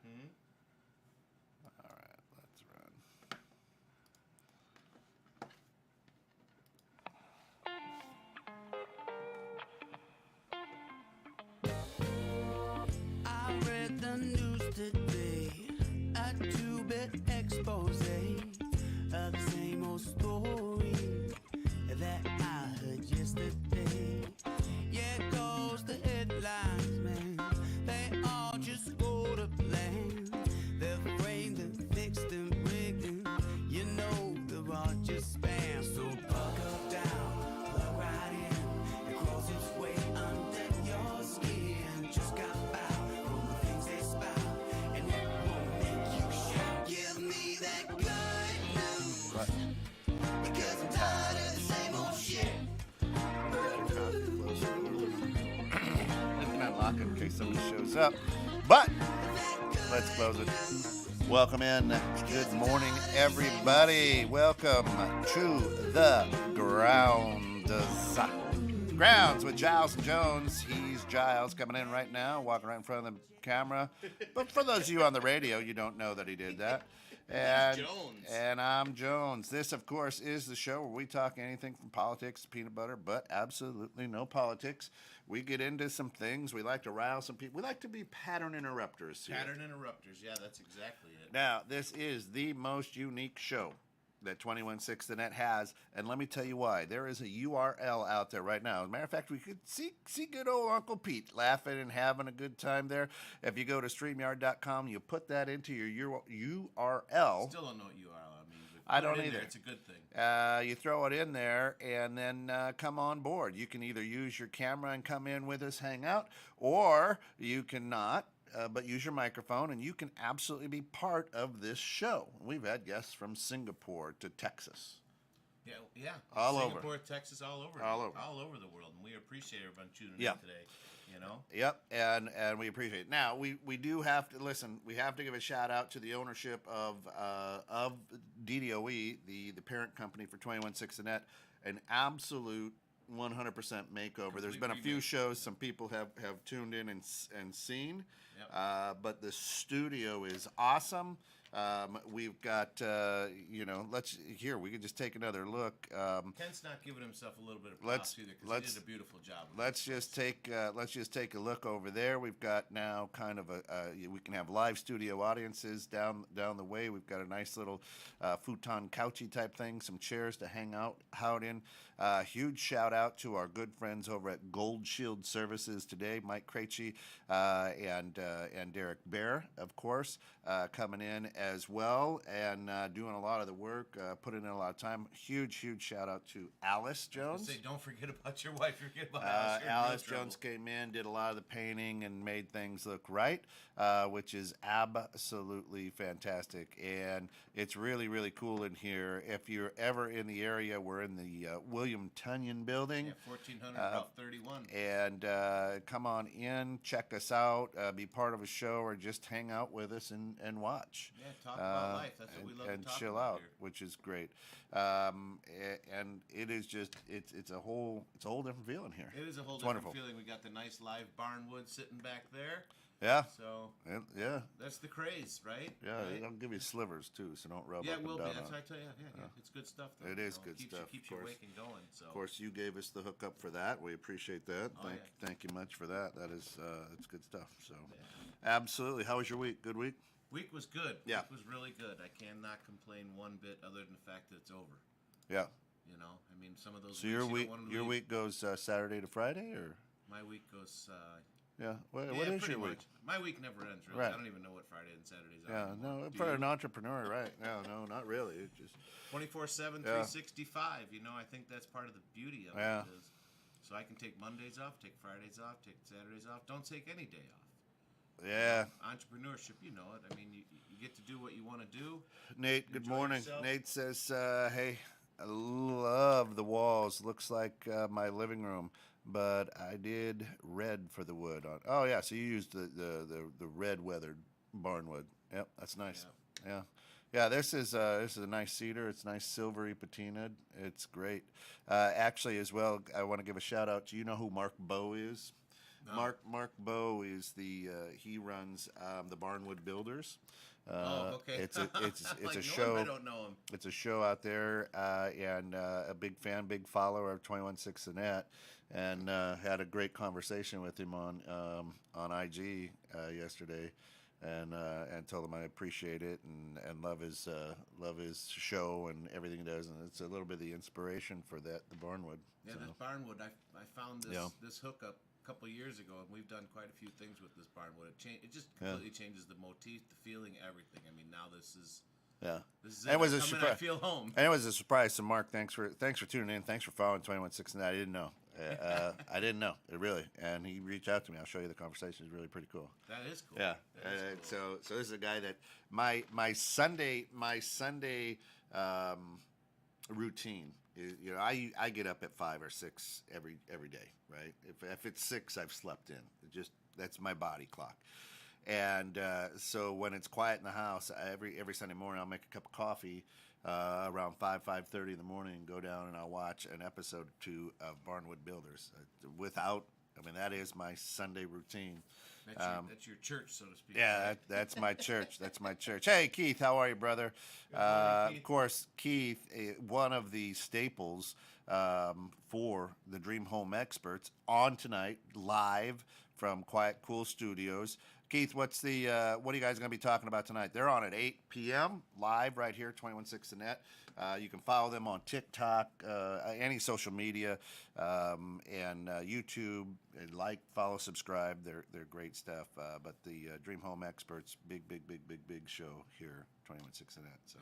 Mm-hmm. All right, let's run. I read the news today, a two-bit expose of the same old story that I heard yesterday. Yeah, it goes the headlines, man. They all just go to plan. They're framed and fixed and rigged, and you know they're all just spam. So buckle down, plug right in. It crawls its way under your skin. Just got foul from the things they spout, and it won't make you shout. Give me that good news, What? because I'm tired of the same old shit. It can unlock it in case somebody shows up. But let's close it. Welcome in. Good morning, everybody. Welcome to the Grounds. Grounds with Giles and Jones. He's Giles coming in right now, walking right in front of the camera. But for those of you on the radio, you don't know that he did that. And, Jones. and I'm Jones. This, of course, is the show where we talk anything from politics to peanut butter, but absolutely no politics. We get into some things. We like to rile some people. We like to be pattern interrupters here. Pattern interrupters. Yeah, that's exactly it. Now, this is the most unique show that 216 The Net has, and let me tell you why. There is a URL out there right now. As a matter of fact, we could see good old Uncle Pete laughing and having a good time there. If you go to StreamYard.com, you put that into your URL. Still don't know what URL means. I don't either. It's a good thing. You throw it in there and then come on board. You can either use your camera and come in with us, hang out, or you cannot. But use your microphone, and you can absolutely be part of this show. We've had guests from Singapore to Texas. Yeah. All over. Singapore, Texas, all over the world, and we appreciate everyone tuning in today. You know. Yep, and we appreciate it. Now we do have to listen. We have to give a shout out to the ownership of DDOE, the parent company for 216 The Net, an absolute 100% makeover. There's been a few shows some people have tuned in and seen, but the studio is awesome. We've got we could just take another look. Ken's not giving himself a little bit of props either because he did a beautiful job. Let's just take a look over there. We've got now kind of we can have live studio audiences down the way. We've got a nice little futon couchy type thing, some chairs to hang out in. Huge shout out to our good friends over at Gold Shield Services today, Mike Krejci and Derek Bear, of course, coming in as well and doing a lot of the work, putting in a lot of time. Huge shout out to Alice Jones. Don't forget about your wife. Forget about Alice. Alice Jones came in, did a lot of the painting, and made things look right, which is absolutely fantastic. And it's really, really cool in here. If you're ever in the area, we're in the William Tunyon building. Yeah, 1400 Route 31. And come on in, check us out, be part of a show, or just hang out with us and watch. Yeah, talk about life. That's what we love to talk chill about out, here. which is great. And it is just it's a whole different feeling here. It is a whole it's different wonderful. feeling. We got the nice live barnwood sitting back there. Yeah. So yeah. that's the craze, right? Yeah, right? I'll give you slivers too, so don't rub Yeah, up it will and be. down That's on what I tell you. Yeah, it's good stuff. Though, It is good keeps stuff, Keeps of you course. awake and going. So. Of course, you gave us the hookup for that. We appreciate that. Thank you much for that. That is it's good stuff. So, absolutely. How was your week? Good week. Week was good. Yeah. Week was really good. I cannot complain one bit, other than the fact that it's over. Yeah. You know, I mean, some of those. So weeks your week goes Saturday to Friday, or? My week goes. Yeah. What yeah, is your week? My week never ends, really. Right. I don't even know what Friday and Saturdays are. Yeah, anymore. no, for an entrepreneur, right? No, not really. It just 24/7, 365. You know, I think that's part of the beauty of it. Is, so I can take Mondays off, take Fridays off, take Saturdays off. Don't take any day off. Yeah. Entrepreneurship, you know it. I mean, you get to do what you want to do. Nate, good morning. Yourself. Nate says, hey, I love the walls. Looks like my living room, but I did red for the wood on. Oh yeah, so you used the red weathered barnwood. Yep, that's nice. Yeah. This is a nice cedar. It's nice silvery patinaed. It's great. Actually, as well, I want to give a shout out to, you know who Mark Bowe is. No. Mark Bowe is he runs the Barnwood Builders. Okay. It's a like, show. I don't know him. It's a show out there, and a big fan, big follower of 21/6 the Net, and had a great conversation with him on IG yesterday, and told him I appreciate it and love his show and everything he does, and it's a little bit of the inspiration for the Barnwood. Yeah, this Barnwood, I found this hookup a couple of years ago, and we've done quite a few things with this Barnwood. It just completely changes the motif, the feeling, everything. I mean, now this is it. It was a surprise. I feel home. And it was a surprise to Mark. Thanks for tuning in. Thanks for following 21/6 and I didn't know. I didn't know it really, and he reached out to me. I'll show you the conversation. It's really pretty cool. That is cool. Yeah. Cool. So this is a guy that my Sunday routine is, I get up at 5 or 6 every day, right? If it's 6, I've slept in. That's my body clock. And so when it's quiet in the house, every Sunday morning I'll make a cup of coffee around 5:30 in the morning, and go down and I'll watch an episode or 2 of Barnwood Builders. That is my Sunday routine. That's your church, so to speak. Yeah, right? that's my church. That's my church. Hey, Keith, how are you, brother? Good morning, Keith. Of course, Keith, one of the staples for the Dream Home Experts, on tonight, live from Quiet Cool Studios. Keith, what are you guys going to be talking about tonight? They're on at 8 p.m. live right here, 21/6 the Net. You can follow them on TikTok, any social media, and YouTube. Like, follow, subscribe. They're great stuff. But the Dream Home Experts, big show here, 21/6 the Net. So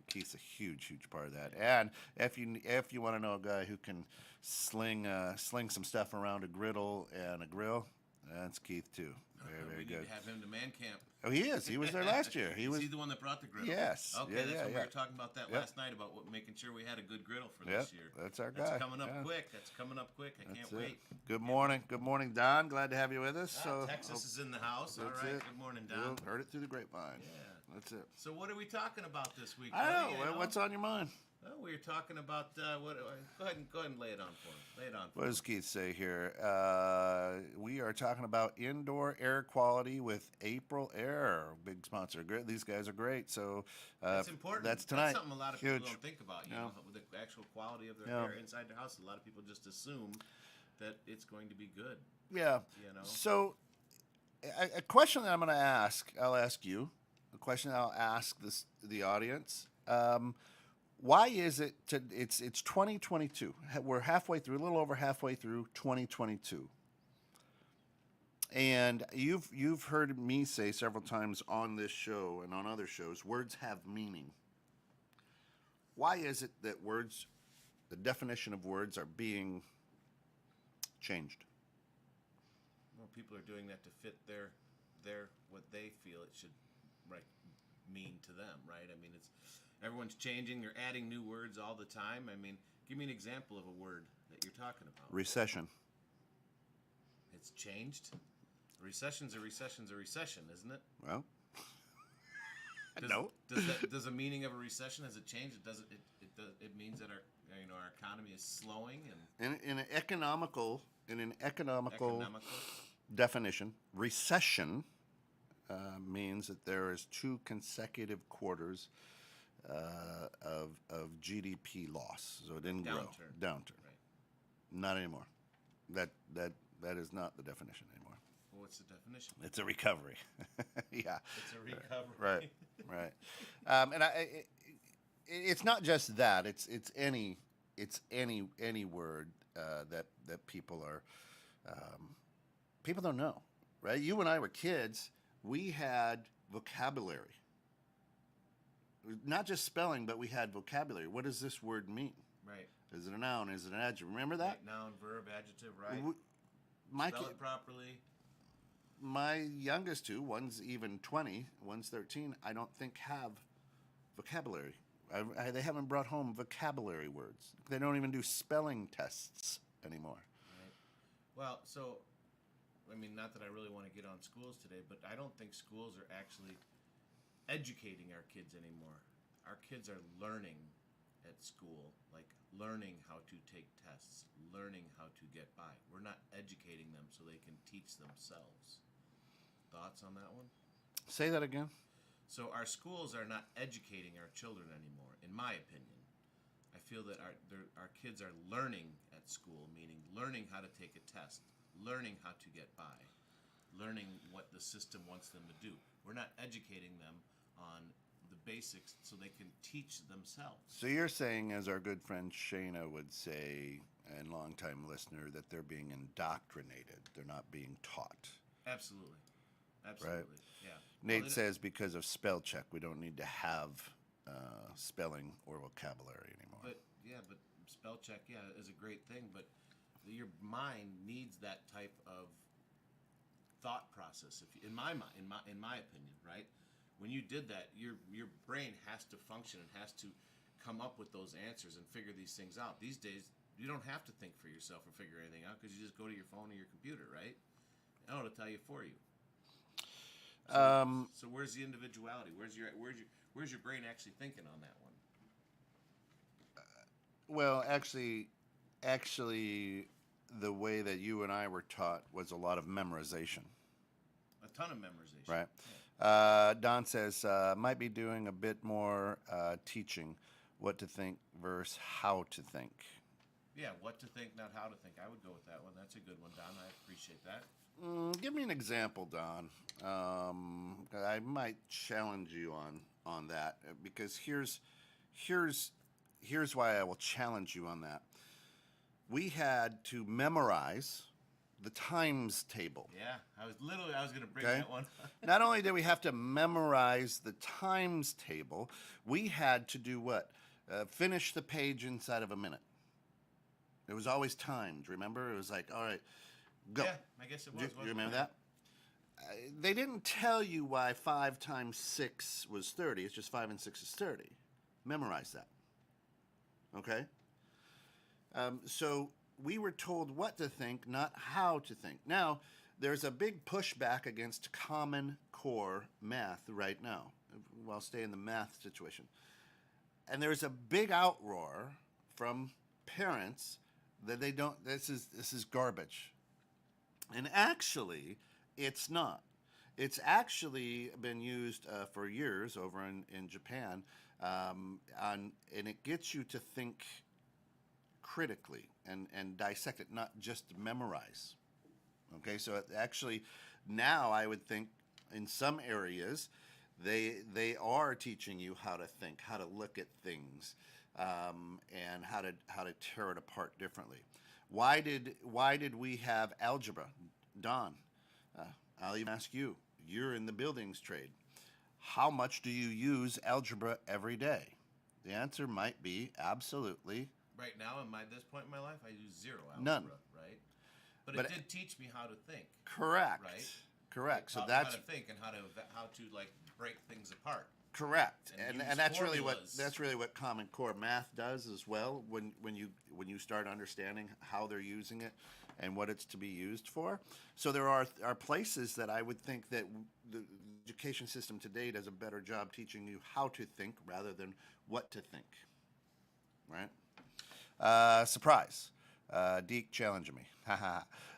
Keith's a huge part of that. And if you want to know a guy who can sling some stuff around a griddle and a grill, that's Keith too. Very good. We need to have him to man camp. Oh, he is. He was there last year. Is he the one that brought the griddle? Yes. Okay, that's what we were talking about last night, about making sure we had a good griddle for this year. That's our guy. That's coming up quick. I can't wait. Good morning. Good morning, Don. Glad to have you with us. Texas is in the house. All right. Good morning, Don. Heard it through the grapevine. Yeah. That's it. So what are we talking about this week? I don't know. What's on your mind? Well, we were talking about what? Go ahead and lay it on for him. What does Keith say here? We are talking about indoor air quality with April Air, big sponsor. Great, these guys are great. So that's important. That's tonight. That's something a lot of people don't think about. You know, with the actual quality of their air inside their house. A lot of people just assume that it's going to be good. Yeah. You know. So a question that I'm going to ask, I'll ask you. A question I'll ask the audience. Why is it? It's 2022. We're halfway through, a little over halfway through 2022, and you've heard me say several times on this show and on other shows, words have meaning. Why is it that the definition of words, are being changed? Well, people are doing that to fit their what they feel it should mean to them, right? I mean, everyone's changing. They're adding new words all the time. I mean, give me an example of a word that you're talking about. Recession. It's changed. Recession's a recession, isn't it? Well, no. Does the meaning of a recession, has it changed? It means that our economy is slowing, and in an economical definition, recession means that there is 2 consecutive quarters of GDP loss. So it didn't grow. Downturn. Right. Not anymore. That is not the definition anymore. Well, what's the definition? It's a recovery. Yeah. It's a recovery. Right. And it's not just that. It's any word that people are people don't know, right? You and I were kids. We had vocabulary. Not just spelling, but we had vocabulary. What does this word mean? Right. Is it a noun? Is it an adjective? Remember that? Right. Noun, verb, adjective, right. Spell it properly. My youngest 2, one's even 20, one's 13, I don't think have vocabulary. They haven't brought home vocabulary words. They don't even do spelling tests anymore. Right. Well, so, I mean, not that I really want to get on schools today, but I don't think schools are actually educating our kids anymore. Our kids are learning at school, like learning how to take tests, learning how to get by. We're not educating them so they can teach themselves. Thoughts on that one? Say that again. So our schools are not educating our children anymore, in my opinion. I feel that our kids are learning at school, meaning learning how to take a test, learning how to get by, learning what the system wants them to do. We're not educating them on the basics so they can teach themselves. So you're saying, as our good friend Shayna would say, and longtime listener, that they're being indoctrinated. They're not being taught. Absolutely. Absolutely. Right. Yeah. Nate Well, says because of spell check, we don't need to have spelling or vocabulary anymore. But spell check, is a great thing. But your mind needs that type of thought process. If in my mind, in my opinion, right? When you did that, your brain has to function and has to come up with those answers and figure these things out. These days, you don't have to think for yourself or figure anything out because you just go to your phone or your computer, right? And it'll tell you for you. So where's the individuality? Where's your brain actually thinking on that one? Well, actually, the way that you and I were taught was a lot of memorization. A ton of memorization. Right. Yeah. Don says, might be doing a bit more teaching what to think versus how to think. Yeah, what to think, not how to think. I would go with that one. That's a good one, Don. I appreciate that. Give me an example, Don. I might challenge you on that because here's why I will challenge you on that. We had to memorize the times table. Yeah, I was going to bring Okay. that one. Not only did we have to memorize the times table, we had to do what? Finish the page inside of a minute. It was always timed. Remember? It was like, all right, go. Yeah, I guess it was. Do you remember that? They didn't tell you why 5 times 6 was 30. It's just 5 and 6 is 30. Memorize that. Okay? So we were told what to think, not how to think. Now, there's a big pushback against Common Core math right now. I'll stay in the math situation. And there's a big outroar from parents that they don't, this is garbage. And actually, it's not. It's actually been used for years over in Japan, and it gets you to think critically and dissect it, not just memorize. Okay, so it actually now I would think in some areas they are teaching you how to think, how to look at things, and how to tear it apart differently. Why did we have algebra, Don? I'll even ask you. You're in the buildings trade. How much do you use algebra every day? The answer might be absolutely Right now, this point in my life, I use zero algebra. None. Right? But But it did teach me how to think. correct. Right? Correct. It So taught me how that's to think and how to like break things apart. correct. And And use that's formulas. really what Common Core math does as well. When you start understanding how they're using it and what it's to be used for. So there are places that I would think that the education system today does a better job teaching you how to think rather than what to think. Right? Surprise. Deke challenging me.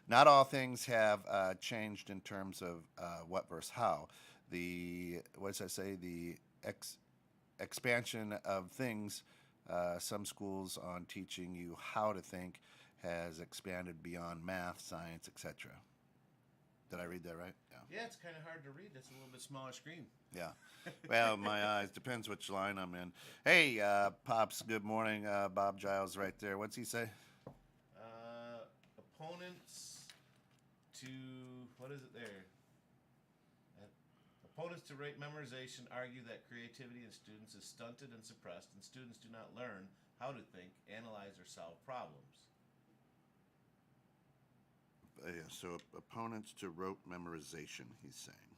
Not all things have changed in terms of what versus how. What does I say? The expansion of things, some schools on teaching you how to think has expanded beyond math, science, etc. Did I read that right? Yeah, it's kind of hard to read. It's a little bit smaller screen. Yeah. Well, my eyes. Depends which line I'm in. Hey, Pops, good morning. Bob Giles right there. What's he say? Opponents to, what is it there? Opponents to rate memorization argue that creativity in students is stunted and suppressed, and students do not learn how to think, analyze, or solve problems. Yeah, so opponents to rote memorization, he's saying.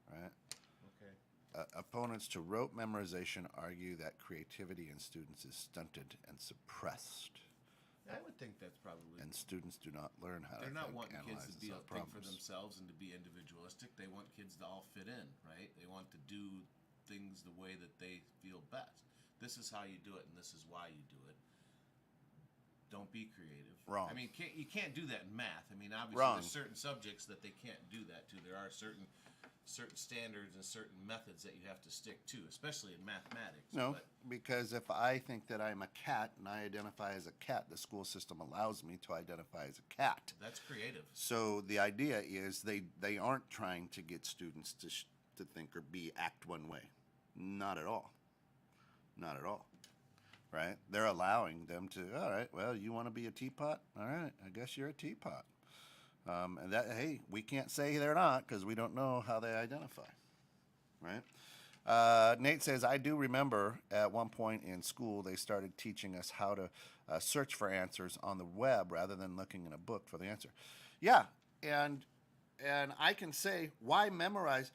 Right? Okay. Opponents to rote memorization argue that creativity in students is stunted and suppressed, I would think that's probably. and students do not learn how They're to not think, wanting analyze, kids to and solve think for problems. themselves and to be individualistic. They want kids to all fit in, right? They want to do things the way that they feel best. this is how you do it, and this is why you do it. Don't be creative. Wrong. I mean, you can't do that in math. I mean, obviously, Wrong. there's certain subjects that they can't do that to. There are certain standards and certain methods that you have to stick to, especially in mathematics. No, But because if I think that I'm a cat and I identify as a cat, the school system allows me to identify as a cat. that's creative. So the idea is they aren't trying to get students to think or act one way. Not at all. Not at all. Right? They're allowing them to, all right, well, you want to be a teapot? All right, I guess you're a teapot. And that, hey, we can't say they're not because we don't know how they identify. Right? Nate says, I do remember at one point in school they started teaching us how to search for answers on the web rather than looking in a book for the answer. Yeah, and I can say, why memorize?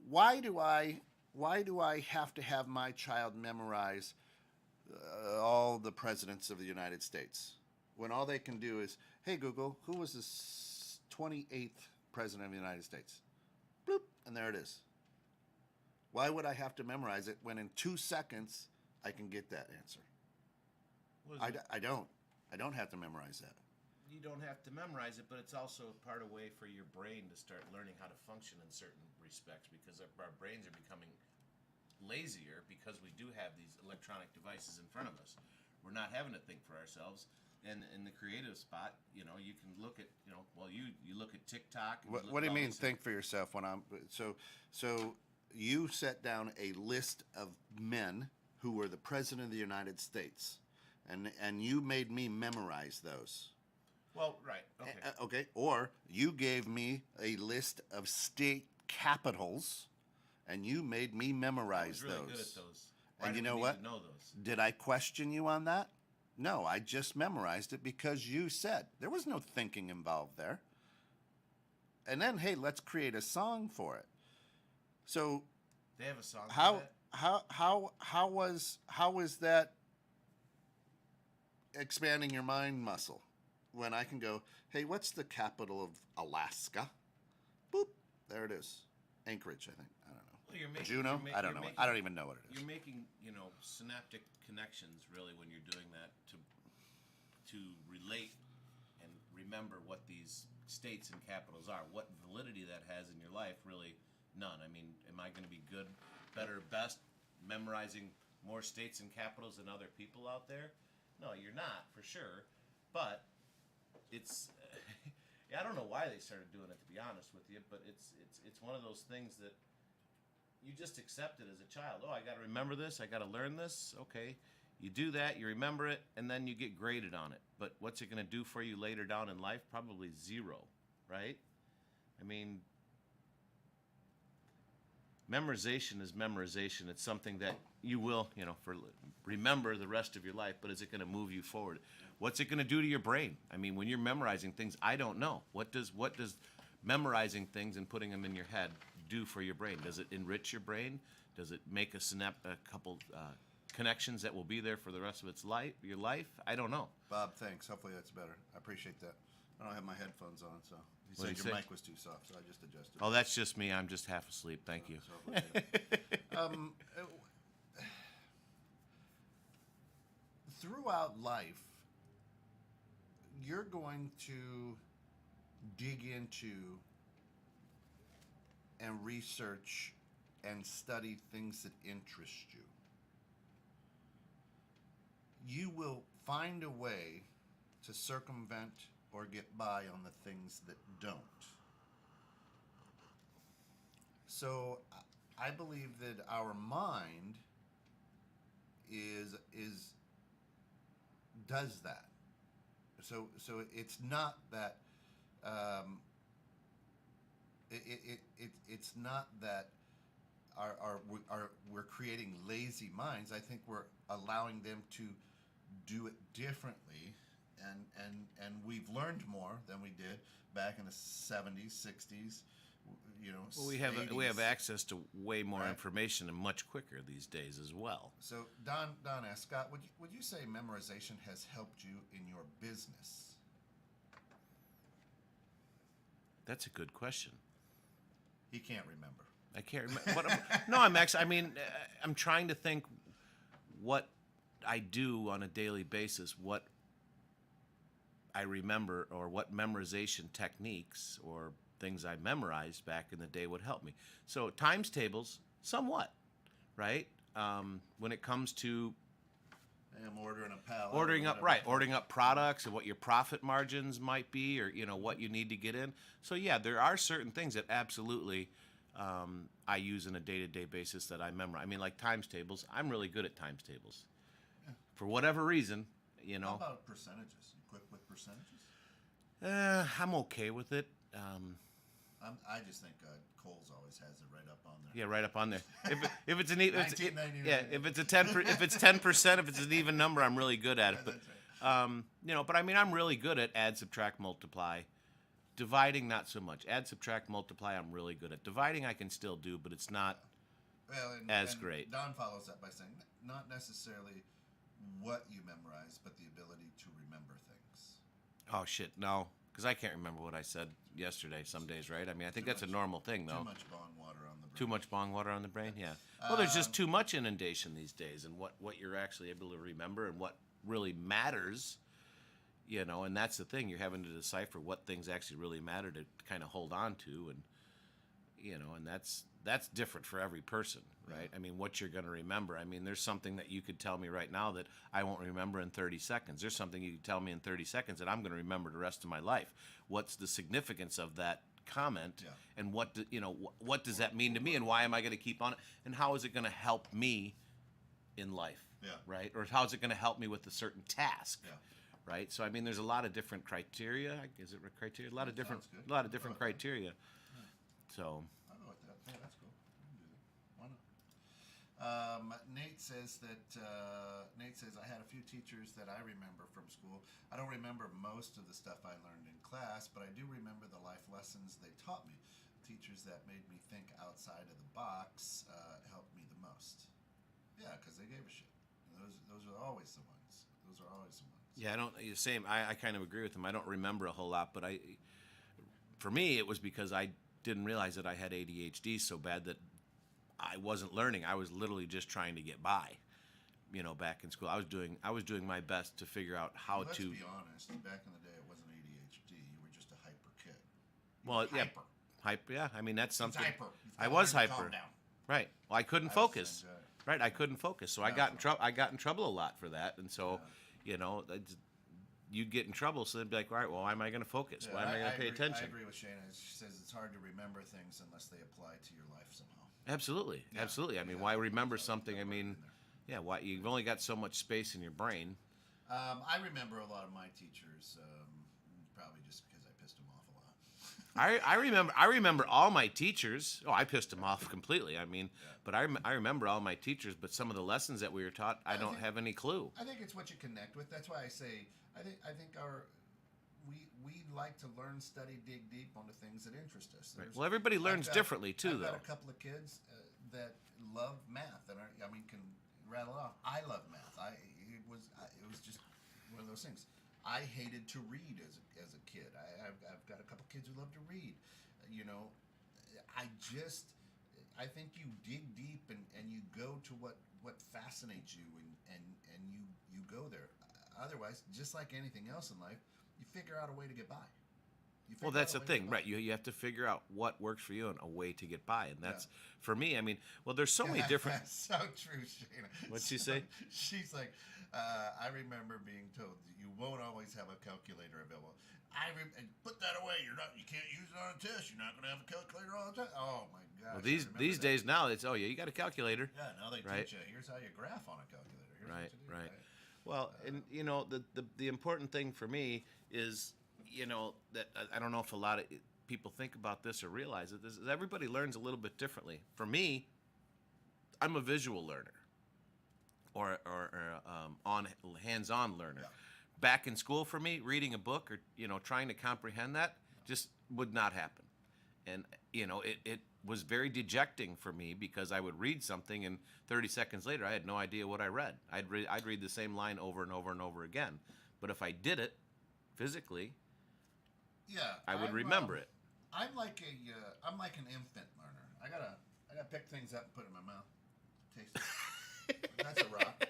Why do I have to have my child memorize all the presidents of the United States when all they can do is, hey Google, who was the 28th president of the United States? Bloop, and there it is. Why would I have to memorize it when in 2 seconds I can get that answer? I don't have to memorize that. You don't have to memorize it, but it's also part of a way for your brain to start learning how to function in certain respects, because our brains are becoming lazier because we do have these electronic devices in front of us. We're not having to think for ourselves. And in the creative spot, you can look at, you look at TikTok. And What do you mean think for yourself when I'm so you set down a list of men who were the president of the United States and you made me memorize those. Well, right. Okay. Okay. Or you gave me a list of state capitals and you made me memorize I was really those. good at those. Why And do you we know need what? to know those? Did I question you on that? No, I just memorized it because you said. There was no thinking involved there. And then, hey, let's create a song for it. So They have a song for how that? how was that expanding your mind muscle when I can go, hey, what's the capital of Alaska? Boop, there it is. Anchorage, I think. I don't know. Well, you're making, Juneau? I don't know. I don't even know what it is. You're making, synaptic connections really when you're doing that to relate and remember what these states and capitals are. What validity that has in your life, really none. I mean, am I going to be good, better, best memorizing more states and capitals than other people out there? No, you're not, for sure. But it's I don't know why they started doing it, to be honest with you, but it's one of those things that you just accept it as a child. Oh, I got to remember this. I got to learn this. Okay. You do that, you remember it, and then you get graded on it. But what's it going to do for you later down in life? Probably zero, right? I mean, memorization is memorization. It's something that you will, remember the rest of your life, but is it going to move you forward? What's it going to do to your brain? I mean, when you're memorizing things, I don't know. What does memorizing things and putting them in your head do for your brain? Does it enrich your brain? Does it make a couple connections that will be there for the rest of your life? I don't know. Bob, thanks. Hopefully that's better. I appreciate that. I don't have my headphones on, so he What'd said he your say? mic was too soft, so I just adjusted. Oh, that's just me. I'm just half asleep. Thank you. So hopefully- throughout life, you're going to dig into and research and study things that interest you. You will find a way to circumvent or get by on the things that don't. So I believe that our mind does that. So it's not that it's not that we're creating lazy minds. I think we're allowing them to do it differently, and we've learned more than we did back in the 70s, 60s. Well, we have 80s. access to way more Right. information and much quicker these days as well. So Don asked, Scott, would you say memorization has helped you in your business? That's a good question. He can't remember. I can't remember. I'm trying to think what I do on a daily basis, what I remember, or what memorization techniques or things I memorized back in the day would help me. So times tables, somewhat, right? When it comes to I'm ordering a pallet. ordering up products and what your profit margins might be, or what you need to get in. So yeah, there are certain things that absolutely I use on a day-to-day basis that I memorize. I mean, like times tables. I'm really good at times tables. Yeah. For whatever reason, How about percentages? You quick with percentages? I'm okay with it. I just think Kohl's always has it right up on there. Yeah, right up on there. If it's an even, if it's 10%, if it's an even number, I'm really good at it. But but I mean, I'm really good at add, subtract, multiply. Dividing, not so much. Add, subtract, multiply, I'm really good at. Dividing, I can still do, but it's not as great. Don follows that by saying not necessarily what you memorize, but the ability to remember things. Oh shit, no. Because I can't remember what I said yesterday some days, right? I mean, I think that's a normal thing, though. Too much bong water on the brain. Too much bong water on the brain, yeah. Well, there's just too much inundation these days, and what you're actually able to remember and what really matters, and that's the thing. You're having to decipher what things actually really matter to kind of hold on to, and that's different for every person, right? I mean, what you're going to remember. I mean, there's something that you could tell me right now that I won't remember in 30 seconds. There's something you could tell me in 30 seconds that I'm going to remember the rest of my life. What's the significance of that comment, and what does that mean to me, and why am I going to keep on it, and how is it going to help me in life, right? Or how is it going to help me with a certain task, right? So I mean, there's a lot of different criteria. Is it criteria? A lot of different criteria. So. That's cool. Why not? Nate says I had a few teachers that I remember from school. I don't remember most of the stuff I learned in class, but I do remember the life lessons they taught me. Teachers that made me think outside of the box helped me the most. Yeah, because they gave a shit. Those are always the ones. Yeah, I kind of agree with him. I don't remember a whole lot, but for me, it was because I didn't realize that I had ADHD so bad that I wasn't learning. I was literally just trying to get by. Back in school, I was doing my best to figure out how Let's to. Be honest. Back in the day, it wasn't ADHD. You were just a hyper kid. Hyper. Yeah, I mean that's something. Hyper. I was hyper. Right. Well, I couldn't focus. Right. I couldn't focus, so I got in trouble. I got in trouble a lot for that, and so, you'd get in trouble. So they'd be like, all right, well, why am I going to focus? Why am I going to pay attention? I agree with Shana. She says it's hard to remember things unless they apply to your life somehow. Absolutely. I mean, why remember something? I mean, why you've only got so much space in your brain. I remember a lot of my teachers, probably just because I pissed them off a lot. I remember all my teachers. Oh, I pissed them off completely. I mean, but I remember all my teachers. But some of the lessons that we were taught, I don't have any clue. I think it's what you connect with. That's why I say I think we like to learn, study, dig deep onto things that interest us. Right. Well, everybody learns differently too, though. I've got a couple of kids that love math, and can rattle off. I love math. It was just one of those things. I hated to read as a kid. I've got a couple kids who love to read. I think you dig deep and you go to what fascinates you and you go there. Otherwise, just like anything else in life, you figure out a way to get by. Well, that's the thing, right? You have to figure out what works for you and a way to get by, and that's for me. I mean, well, there's so many different. That's so true, Shana. What'd she say? She's like, I remember being told that you won't always have a calculator available. Put that away. You can't use it on a test. You're not going to have a calculator all the time. Oh my gosh. Well, these days now, it's you got a calculator. Yeah, now they teach you. Here's how you graph on a calculator. Here's right. What you do, right. Well, and the important thing for me is that I don't know if a lot of people think about this or realize it. Is everybody learns a little bit differently. For me, I'm a visual learner, or on hands-on learner. Yeah. Back in school, for me, reading a book or trying to comprehend that just would not happen, and it was very dejecting for me because I would read something and 30 seconds later I had no idea what I read. I'd read the same line over and over and over again, but if I did it physically, I would remember it. I'm like an infant learner. I gotta pick things up and put it in my mouth. Taste it. That's a rock.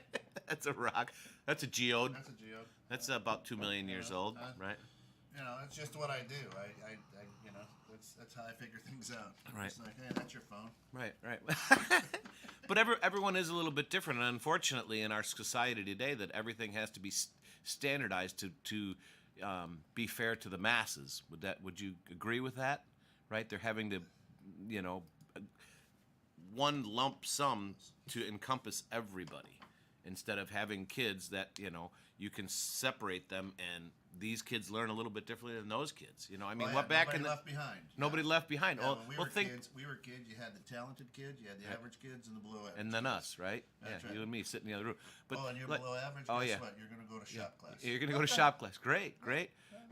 That's a rock. That's a geode. That's a geode. That's about 2 million years old, right? You know, it's just what I do. I you know, that's how I figure things out. Right. It's like, hey, that's your phone. Right. But everyone is a little bit different, and unfortunately, in our society today, that everything has to be standardized to be fair to the masses. Would you agree with that? Right? They're having to, you know, one lump sum to encompass everybody, instead of having kids that, you know, you can separate them, and these kids learn a little bit differently than those kids. You know, I mean, what back in the left behind. nobody left behind. Yeah, Oh, when we were kids. You had the talented kids, you had the average kids, and the below average. and then kids. us, right? That's Yeah, right. you and me sitting in the other room. But And you're like- below average. oh, Guess yeah. what? You're going to go to shop class. You're going to go to shop class. Great.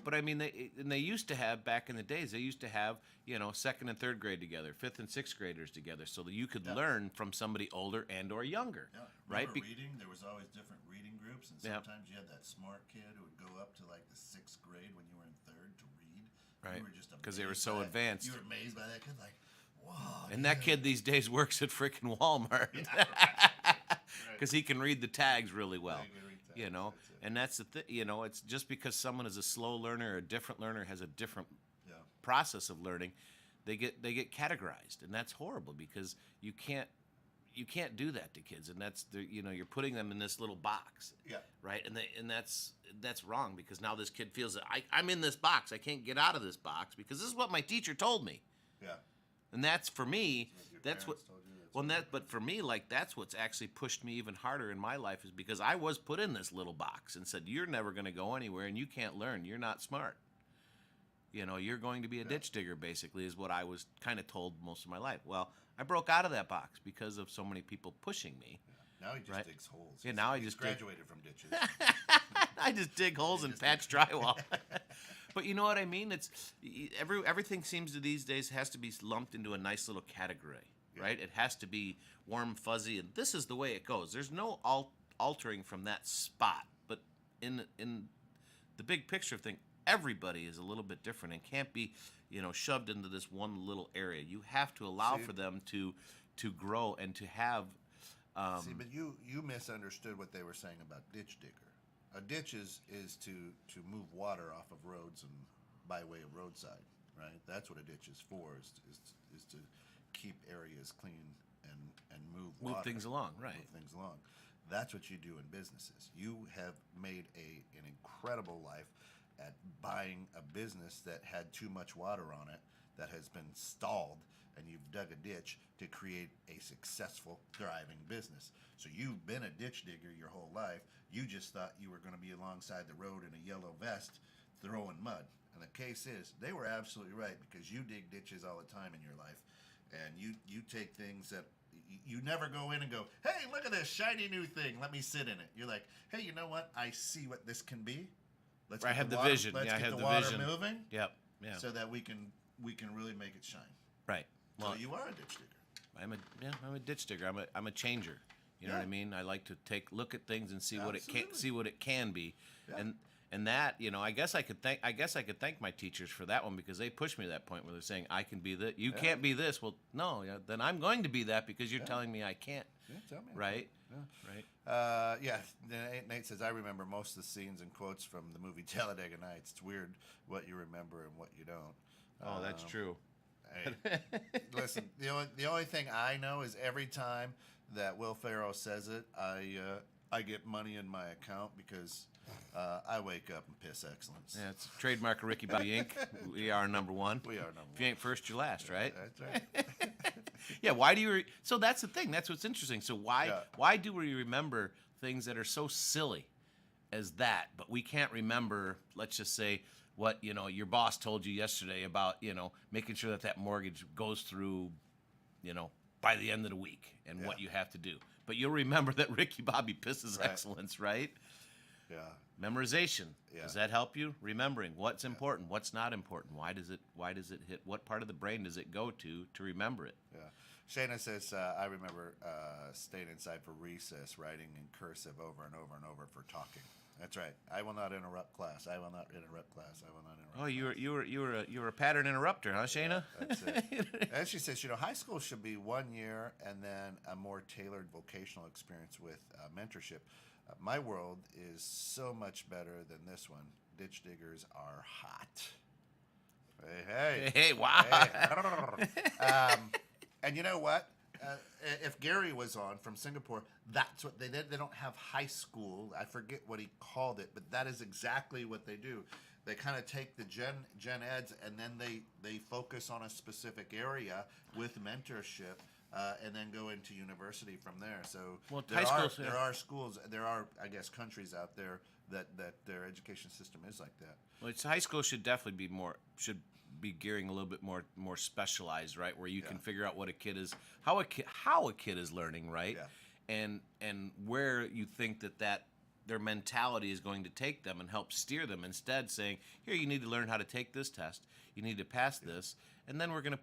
But I mean, they used to have, back in the days, they used to have, you know, 2nd and 3rd grade together, 5th and 6th graders together, so that you could learn from somebody older and or younger, Yeah. right? Remember reading? There was always different reading groups, and Yeah. sometimes you had that smart kid who would go up to like the 6th grade when you were in 3rd to read. Right. You were just 'Cause they were amazed so by that. advanced. You were amazed by that kid, like, wow. And that kid these days works at freaking Walmart because he can read the tags really well. He can read tags, You know, that's it. and that's the thing. You know, it's just because someone is a slow learner or a different learner, has a different Yeah. process of learning, they get categorized, and that's horrible, because you can't do that to kids, and that's you know, you're putting them in this little box. Yeah. Right, and that's wrong, because now this kid feels that I'm in this box, I can't get out of this box because this is what my teacher told me, Yeah. and that's for me. Your That's what. parents told you, that's Well, what- but for me, like, that's what's actually pushed me even harder in my life, is because I was put in this little box and said, you're never going to go anywhere, and you can't learn. You're not smart. You know, you're going to be a ditch digger, basically, is what I was kind of told most of my life. Well, I broke out of that box because of so many people pushing me. Now he just Right. digs holes. Yeah, now I He's just dig- graduated from ditches. I just dig holes and patch drywall. But you know what I mean? It's everything seems to these days has to be lumped into a nice little category, right? It has to be warm, fuzzy, and this is the way it goes. There's no altering from that spot. But in the big picture thing, everybody is a little bit different and can't be, you know, shoved into this one little area. You have to allow See- for them to grow and to have. See, but you misunderstood what they were saying about ditch digger. A ditch is to move water off of roads and by way of roadside, right? That's what a ditch is for, is to keep areas clean and move water. things along, right. Move things along. That's what you do in businesses. You have made an incredible life at buying a business that had too much water on it, that has been stalled, and you've dug a ditch to create a successful, thriving business. So you've been a ditch digger your whole life. You just thought you were going to be alongside the road in a yellow vest throwing mud. And the case is, they were absolutely right, because you dig ditches all the time in your life. And you take things that you never go in and go, hey, look at this shiny new thing, let me sit in it. You're like, hey, you know what? I see what this can be. Let's I get have the water- vision. Let's Yeah, I get have the the water vision. moving, Yep. Yeah. so that we can really make it shine. Right. Well, So you are a ditch digger. I'm a ditch digger. I'm a changer. You know what I Yeah. mean? I like to look at things and see Absolutely. what it can be, Yeah. and that, you know, I guess I could thank my teachers for that one, because they pushed me to that point where they're saying I can be that, you can't be this. Well, no, then I'm going to be that, because you're telling me I can't. Yeah, tell me. Right. Right. Yeah. Nate says, I remember most of the scenes and quotes from the movie Talladega Nights. It's weird what you remember and what you don't. Oh, that's true. Hey, listen, the only thing I know is every time that Will Ferrell says it, I get money in my account, because I wake up and piss excellence. Yeah, it's a trademark of Ricky Bobby Inc. We are number one. We are number If you ain't first, you're last, right? That's right. Yeah. Why do you? So that's the thing. That's what's interesting. So Yeah. why do we remember things that are so silly as that, but we can't remember? Let's just say what, you know, your boss told you yesterday about, you know, making sure that mortgage goes through, you know, by the end of the week, and what you have to do. But you'll remember that Ricky Bobby pisses Right. excellence, right? Yeah. Memorization. Yeah. Does that help you? Remembering what's important, what's not important. Why does it hit? What part of the brain does it go to remember it? Yeah. Shayna says, I remember staying inside for recess, writing in cursive over and over and over for talking. That's right. I will not interrupt class. I will not interrupt class. I will not interrupt. Oh, you were a pattern interrupter, huh, Shayna? That's it. And she says, high school should be 1 year and then a more tailored vocational experience with mentorship. My world is so much better than this one. Ditch diggers are hot. Hey, Hey, wow. Hey. And you know what? If Gary was on from Singapore, that's what they did. They don't have high school. I forget what he called it, but that is exactly what they do. They kind of take the gen eds and then they focus on a specific area with mentorship. And then go into university from there. So Well, there high are schools, there are schools, there are I guess countries out there that their education system is like that. Well, high school should definitely be gearing a little bit more specialized, right? Where you can figure out what a kid is, how a kid is learning, right? Yeah. And where you think that their mentality is going to take them and help steer them. Instead, saying, here, you need to learn how to take this test, you need to pass this, and then we're going to,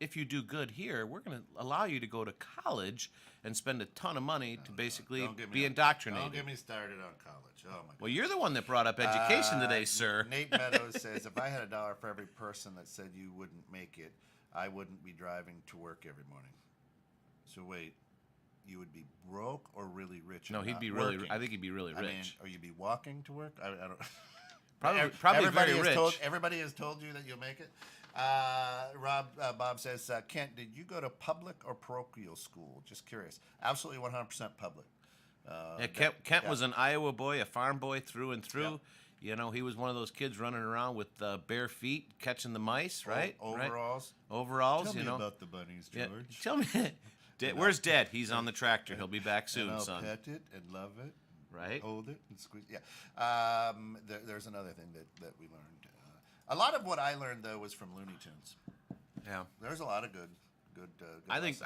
if you do good here, we're going to allow you to go to college and spend a ton of money to basically be indoctrinated. Don't get me started on college. Oh my God. Well, you're the one that brought up education today, sir. Nate Meadows says, if I had $1 for every person that said you wouldn't make it, I wouldn't be driving to work every morning. So wait, you would be broke or really rich? No, he'd be really. I think he'd be really rich. I mean, or you'd be walking to work? I don't. Probably everybody very rich. Everybody has told you that you'll make it. Bob says, Kent, did you go to public or parochial school? Just curious. Absolutely 100% public. Kent was an Iowa boy, a farm boy through and through. Yep. He was one of those kids running around with bare feet, catching the mice, right? Overalls. Right? Overalls, Tell me about the bunnies, George. Yeah. Tell me. Where's Dad? He's on the tractor. He'll be back soon, and I'll son. pet it and love it. Right. Hold it and squeeze. Yeah. There's another thing that we learned. A lot of what I learned though was from Looney Tunes. Yeah. There's a lot of good. I think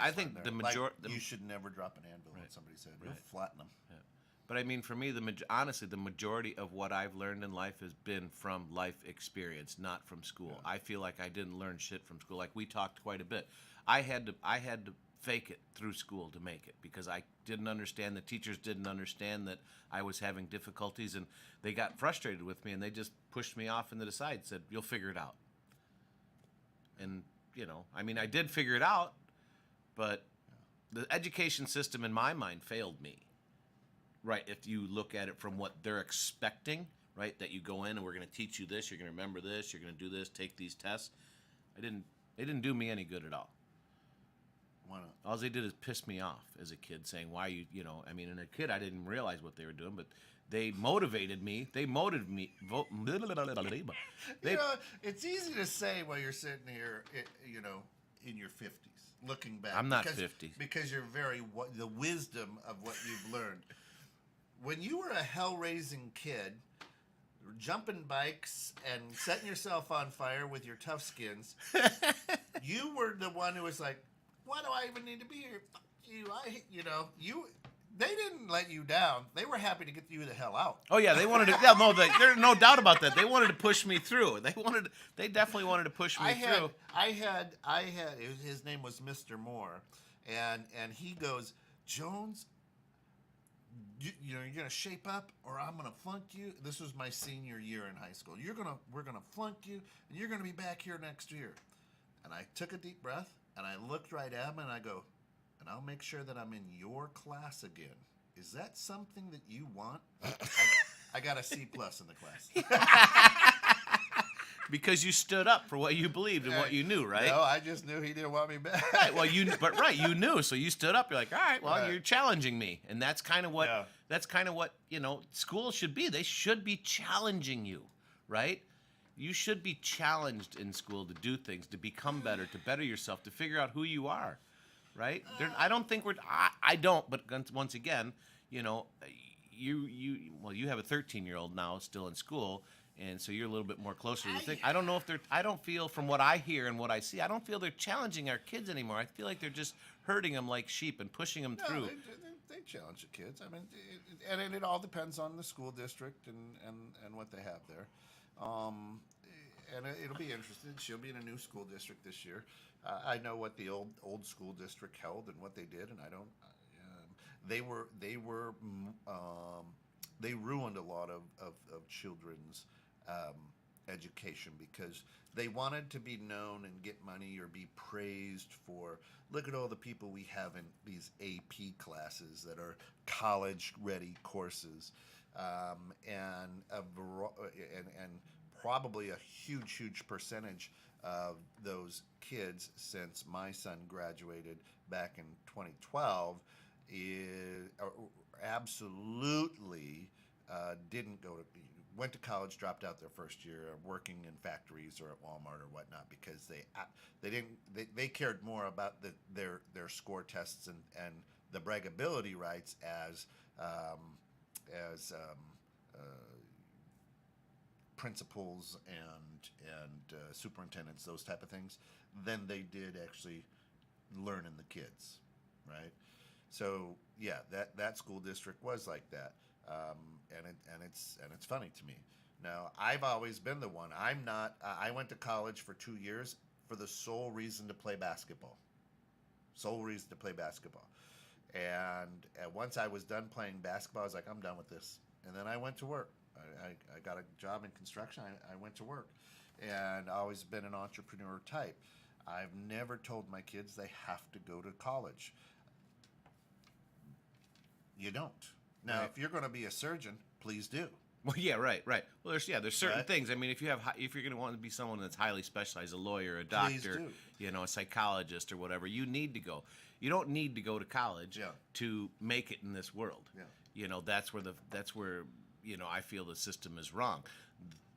the majority. You should never drop an anvil. Right. Somebody said you'll flatten them. Yeah. But I mean, for me, honestly, the majority of what I've learned in life has been from life experience, not from school. Yeah. I feel like I didn't learn shit from school. Like we talked quite a bit. I had to fake it through school to make it because I didn't understand. The teachers didn't understand that I was having difficulties, and they got frustrated with me, and they just pushed me off into the side, said, "You'll figure it out." And I mean, I did figure it out, but the education system in my mind failed me. Right, if you look at it from what they're expecting, right, that you go in and we're going to teach you this, you're going to remember this, you're going to do this, take these tests. It didn't do me any good at all. Why not? All they did is piss me off as a kid, saying, why I mean, in a kid, I didn't realize what they were doing, but they motivated me. It's easy to say while you're sitting here, in your 50s, looking back. I'm not 50. Because you're the wisdom of what you've learned. When you were a hell-raising kid, jumping bikes and setting yourself on fire with your tough skins, you were the one who was like, why do I even need to be here? Fuck you. They didn't let you down. They were happy to get you the hell out. Oh yeah, they wanted to. Yeah, no, there's no doubt about that. They wanted to push me through. They definitely wanted to push me through. His name was Mr. Moore, and he goes, Jones, you're gonna shape up, or I'm gonna flunk you. This was my senior year in high school. We're gonna flunk you, and you're gonna be back here next year. And I took a deep breath, and I looked right at him, and I go, and I'll make sure that I'm in your class again. Is that something that you want? I got a C+ in the class. Because you stood up for what you believed and what you knew, right? No, I just knew he didn't want me back. Right. Well, you knew, so you stood up. You're like, all right, well, you're challenging me, and that's kind of what schools should be. They should be challenging you, right? You should be challenged in school to do things, to become better, to better yourself, to figure out who you are, right? I don't think I don't, but once again, you have a 13-year-old now still in school. And so you're a little bit more closer to the thing. I don't know if I don't feel from what I hear and what I see, I don't feel they're challenging our kids anymore. I feel like they're just hurting them like sheep and pushing them through. They challenge the kids. I mean, it all depends on the school district and what they have there. And it'll be interesting. She'll be in a new school district this year. I know what the old school district held and what they did, and I don't. They ruined a lot of children's education because they wanted to be known and get money or be praised for, look at all the people we have in these AP classes that are college ready courses, and probably a huge percentage of those kids since my son graduated back in 2012 is absolutely didn't go to went to college, dropped out their first year, working in factories or at Walmart or whatnot because they cared more about their score tests and the braggability rights as principals and superintendents, those type of things, than they did actually learning the kids, right? So yeah, that school district was like that, and it's funny to me. Now I've always been the one. I'm not. I went to college for 2 years for the sole reason to play basketball. Sole reason to play basketball. And once I was done playing basketball, I was like, I'm done with this. And then I went to work. I got a job in construction. I went to work, and I've always been an entrepreneur type. I've never told my kids they have to go to college. You don't. Now, Right. if you're going to be a surgeon, please do. Well, yeah, right. Well, there's certain Right. things. I mean, if you're going to want to be someone that's highly specialized, a lawyer, a Please doctor, do. a psychologist or whatever, you need to go. You don't need to go to college Yeah. to make it in this world. Yeah. That's where I feel the system is wrong.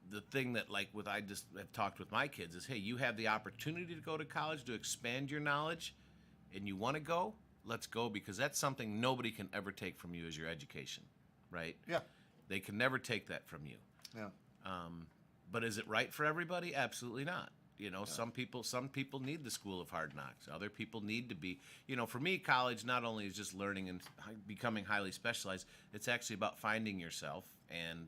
The thing that I just have talked with my kids is, hey, you have the opportunity to go to college to expand your knowledge, and you want to go, let's go, because that's something nobody can ever take from you as your education, right? Yeah. They can never take that from you. Yeah. But is it right for everybody? Absolutely not. Some people need the school of hard knocks. Other people need to be, for me, college not only is just learning and becoming highly specialized, it's actually about finding yourself and,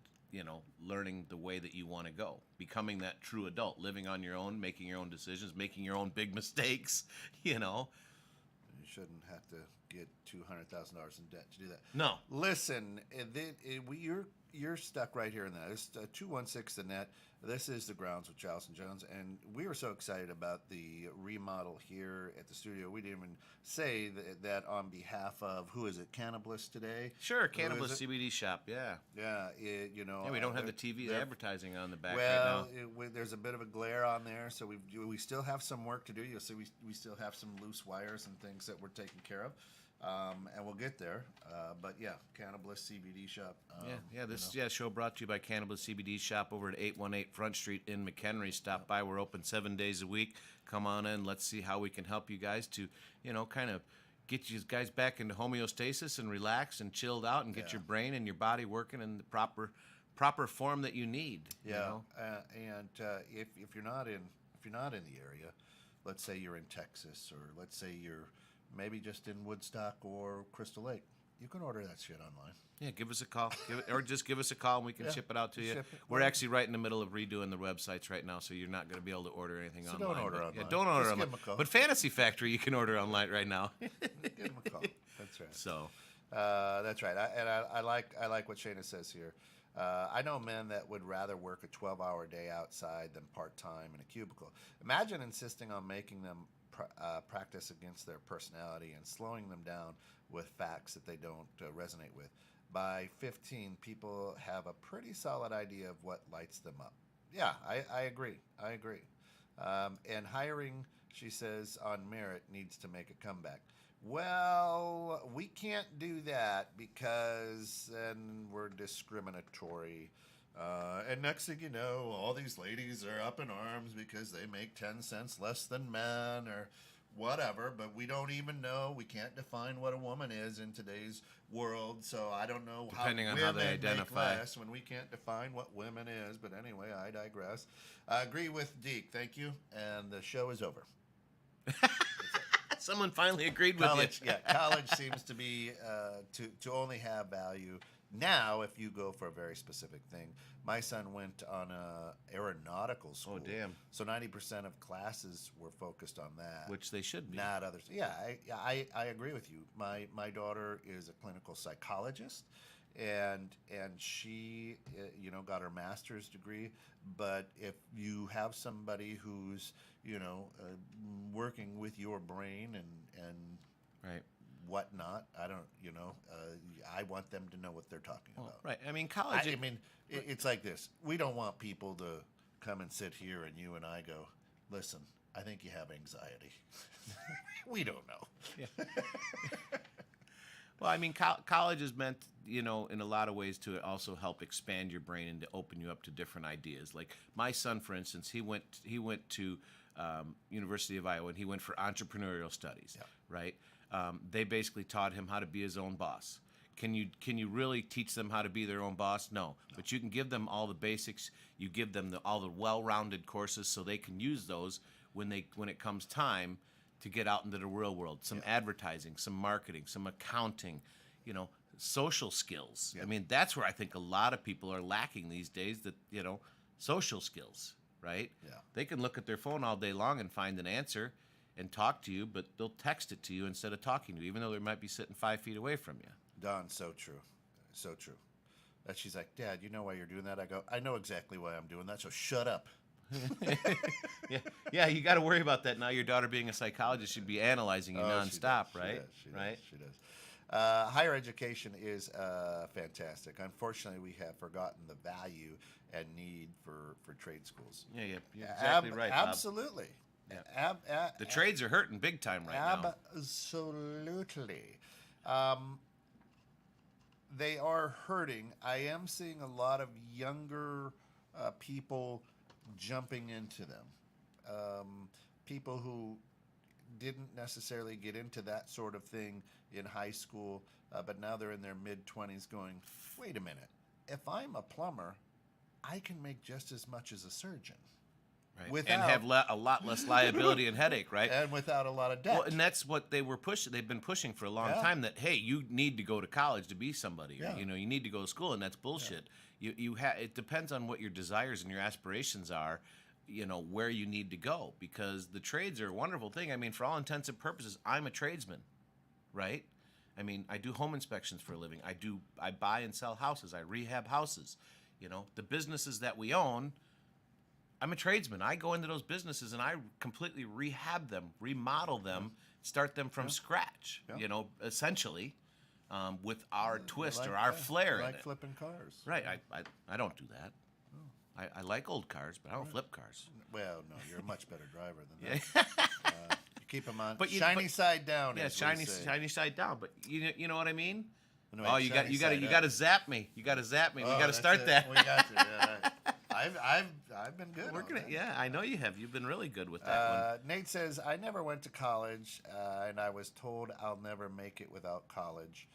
learning the way that you want to go, becoming that true adult, living on your own, making your own decisions, making your own big mistakes, You shouldn't have to get $200,000 in debt to do that. No. Listen, you're stuck right here in that. It's 216 the net. This is The Grounds with Giles and Jones, and we were so excited about the remodel here at the studio. We didn't even say that on behalf of, who is it, Cannabis today? Sure, Who Cannabis is it? CBD shop, yeah. Yeah, We don't have the TV advertising on the back right well, now. there's a bit of a glare on there, so we still have some work to do. You'll see we still have some loose wires and things that we're taking care of, and we'll get there. But yeah, Cannabis CBD shop. This show brought to you by Cannabis CBD shop over at 818 Front Street in McHenry. Stop by. We're open 7 days a week. Come on in. Let's see how we can help you guys to, kind of get you guys back into homeostasis and relax and chilled out and get your brain and your body working in the proper form that you need. Yeah, and if you're not in the area, let's say you're in Texas, or let's say you're maybe just in Woodstock or Crystal Lake, you can order that shit online. Yeah, give us a call, or just give us a call and we can ship it out to you. Ship it. We're actually right in the middle of redoing the websites right now, so you're not going to be able to order anything So online. don't order but- online. Yeah, don't order Just online. give 'em a call. But Fantasy Factory, you can order online right now. Give them a call. That's right. So, That's right. I like what Shayna says here. I know men that would rather work a 12-hour day outside than part-time in a cubicle. Imagine insisting on making them practice against their personality and slowing them down with facts that they don't resonate with. By 15, people have a pretty solid idea of what lights them up. Yeah, I agree. And hiring, she says, on merit needs to make a comeback. Well, we can't do that because then we're discriminatory. And next thing you know, all these ladies are up in arms because they make 10 cents less than men or whatever, but we don't even know. We can't define what a woman is in today's world, so I don't know Depending how on women how they make identify. less when we can't define what women is. But anyway, I digress. I agree with Deke. Thank you. And the show is over. someone finally agreed with College, you. yeah, college seems to be to only have value now if you go for a very specific thing. My son went on a aeronautical school. Oh, damn. So 90% of classes were focused on that, Which they should be. not others. Yeah, I agree with you. My daughter is a clinical psychologist, and she got her master's degree. But if you have somebody who's working with your brain and Right. whatnot, I don't I want them to know what they're talking about. Right. I mean, college. I mean, it's like this. We don't want people to come and sit here and you and I go, listen, I think you have anxiety. We don't know. Yeah. Well, I mean, college is meant, in a lot of ways to also help expand your brain and to open you up to different ideas. Like my son, for instance, he went to University of Iowa and he went for entrepreneurial studies. Yeah. Right. They basically taught him how to be his own boss. Can you really teach them how to be their own boss? No. But you can give them all the basics. You give them all the well-rounded courses so they can use those when it comes time to get out into the real world. Some advertising, some marketing, some accounting, social skills. Yeah. I mean, that's where I think a lot of people are lacking these days, that, social skills, right? Yeah. They can look at their phone all day long and find an answer and talk to you, but they'll text it to you instead of talking to you, even though they might be sitting 5 feet away from you. Don, so true. So true. And she's like, Dad, you know why you're doing that? I go, I know exactly why I'm doing that, so shut up. Yeah, you got to worry about that now. Your daughter, being a psychologist, should be analyzing you nonstop, right? She does. Higher education is fantastic. Unfortunately, we have forgotten the value and need for trade schools. Yeah, you're exactly right, Bob. Absolutely. Yeah. The trades are hurting big time right now. Absolutely. They are hurting. I am seeing a lot of younger people jumping into them. People who didn't necessarily get into that sort of thing in high school, but now they're in their mid-20s going, wait a minute, if I'm a plumber, I can make just as much as a surgeon. Right. And have a lot less liability and headache, right? And without a lot of debt. Well, and that's what they've been pushing for a long time, that, hey, you need to go to college to be somebody. Yeah. You need to go to school, and that's bullshit. Yeah. It depends on what your desires and your aspirations are, where you need to go, because the trades are a wonderful thing. I mean, for all intents and purposes, I'm a tradesman, right? I mean, I do home inspections for a living. I buy and sell houses. I rehab houses. The businesses that we own, I'm a tradesman. I go into those businesses and I completely rehab them, remodel them, start them from scratch, essentially, with our twist or our flair in like it. flipping cars. Right. I don't do that. I like old cars, but I don't flip cars. Well, no, you're a much better driver than that. You keep them on shiny side down. Yeah, as shiny we say. shiny side down. But you know what I mean? No, Oh, you got to zap me. You got to zap me. We got to start that. We got to. Yeah. I've been good. We're gonna. that. Yeah, I know you have. You've been really good with that one. Nate says, I never went to college, and I was told I'll never make it without college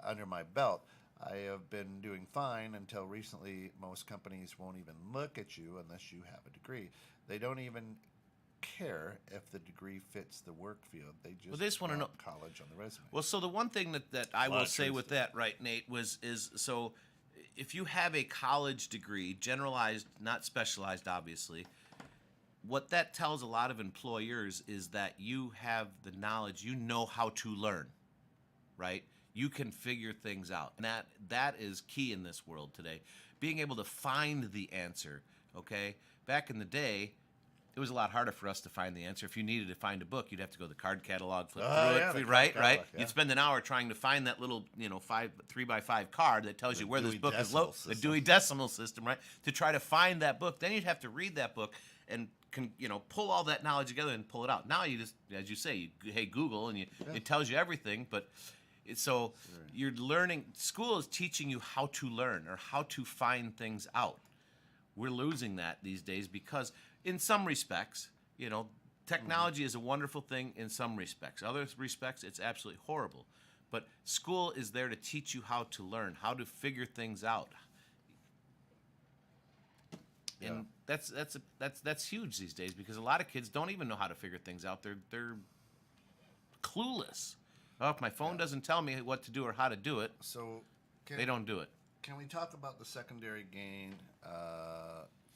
under my belt. I have been doing fine until recently. Most companies won't even look at you unless you have a degree. They don't even care if the degree fits the work field. They just want to know college on the resume. Well, so the one thing that I will say with that, right, Nate, is so if you have a college degree, generalized, not specialized, obviously, what that tells a lot of employers is that you have the knowledge, you know how to learn, right? You can figure things out. And that is key in this world today. Being able to find the answer, okay? Back in the day, it was a lot harder for us to find the answer. If you needed to find a book, you'd have to go to the card catalog, flip through it, right? Catalog, yeah. You'd spend an hour trying to find that little, 3x5 card that tells you where this book is located. The Dewey Decimal System, right? To try to find that book. Then you'd have to read that book and pull all that knowledge together and pull it out. Now you just, as you say, hey, Google, and it tells you everything. But so you're learning. School is teaching you how to learn or how to find things out. We're losing that these days because, in some respects, technology is a wonderful thing in some respects. Other respects, it's absolutely horrible. But school is there to teach you how to learn, how to figure things out. And that's huge these days because a lot of kids don't even know how to figure things out. They're clueless. Oh, if my phone doesn't tell me what to do or how to do it, So they don't do it. Can we talk about the secondary gain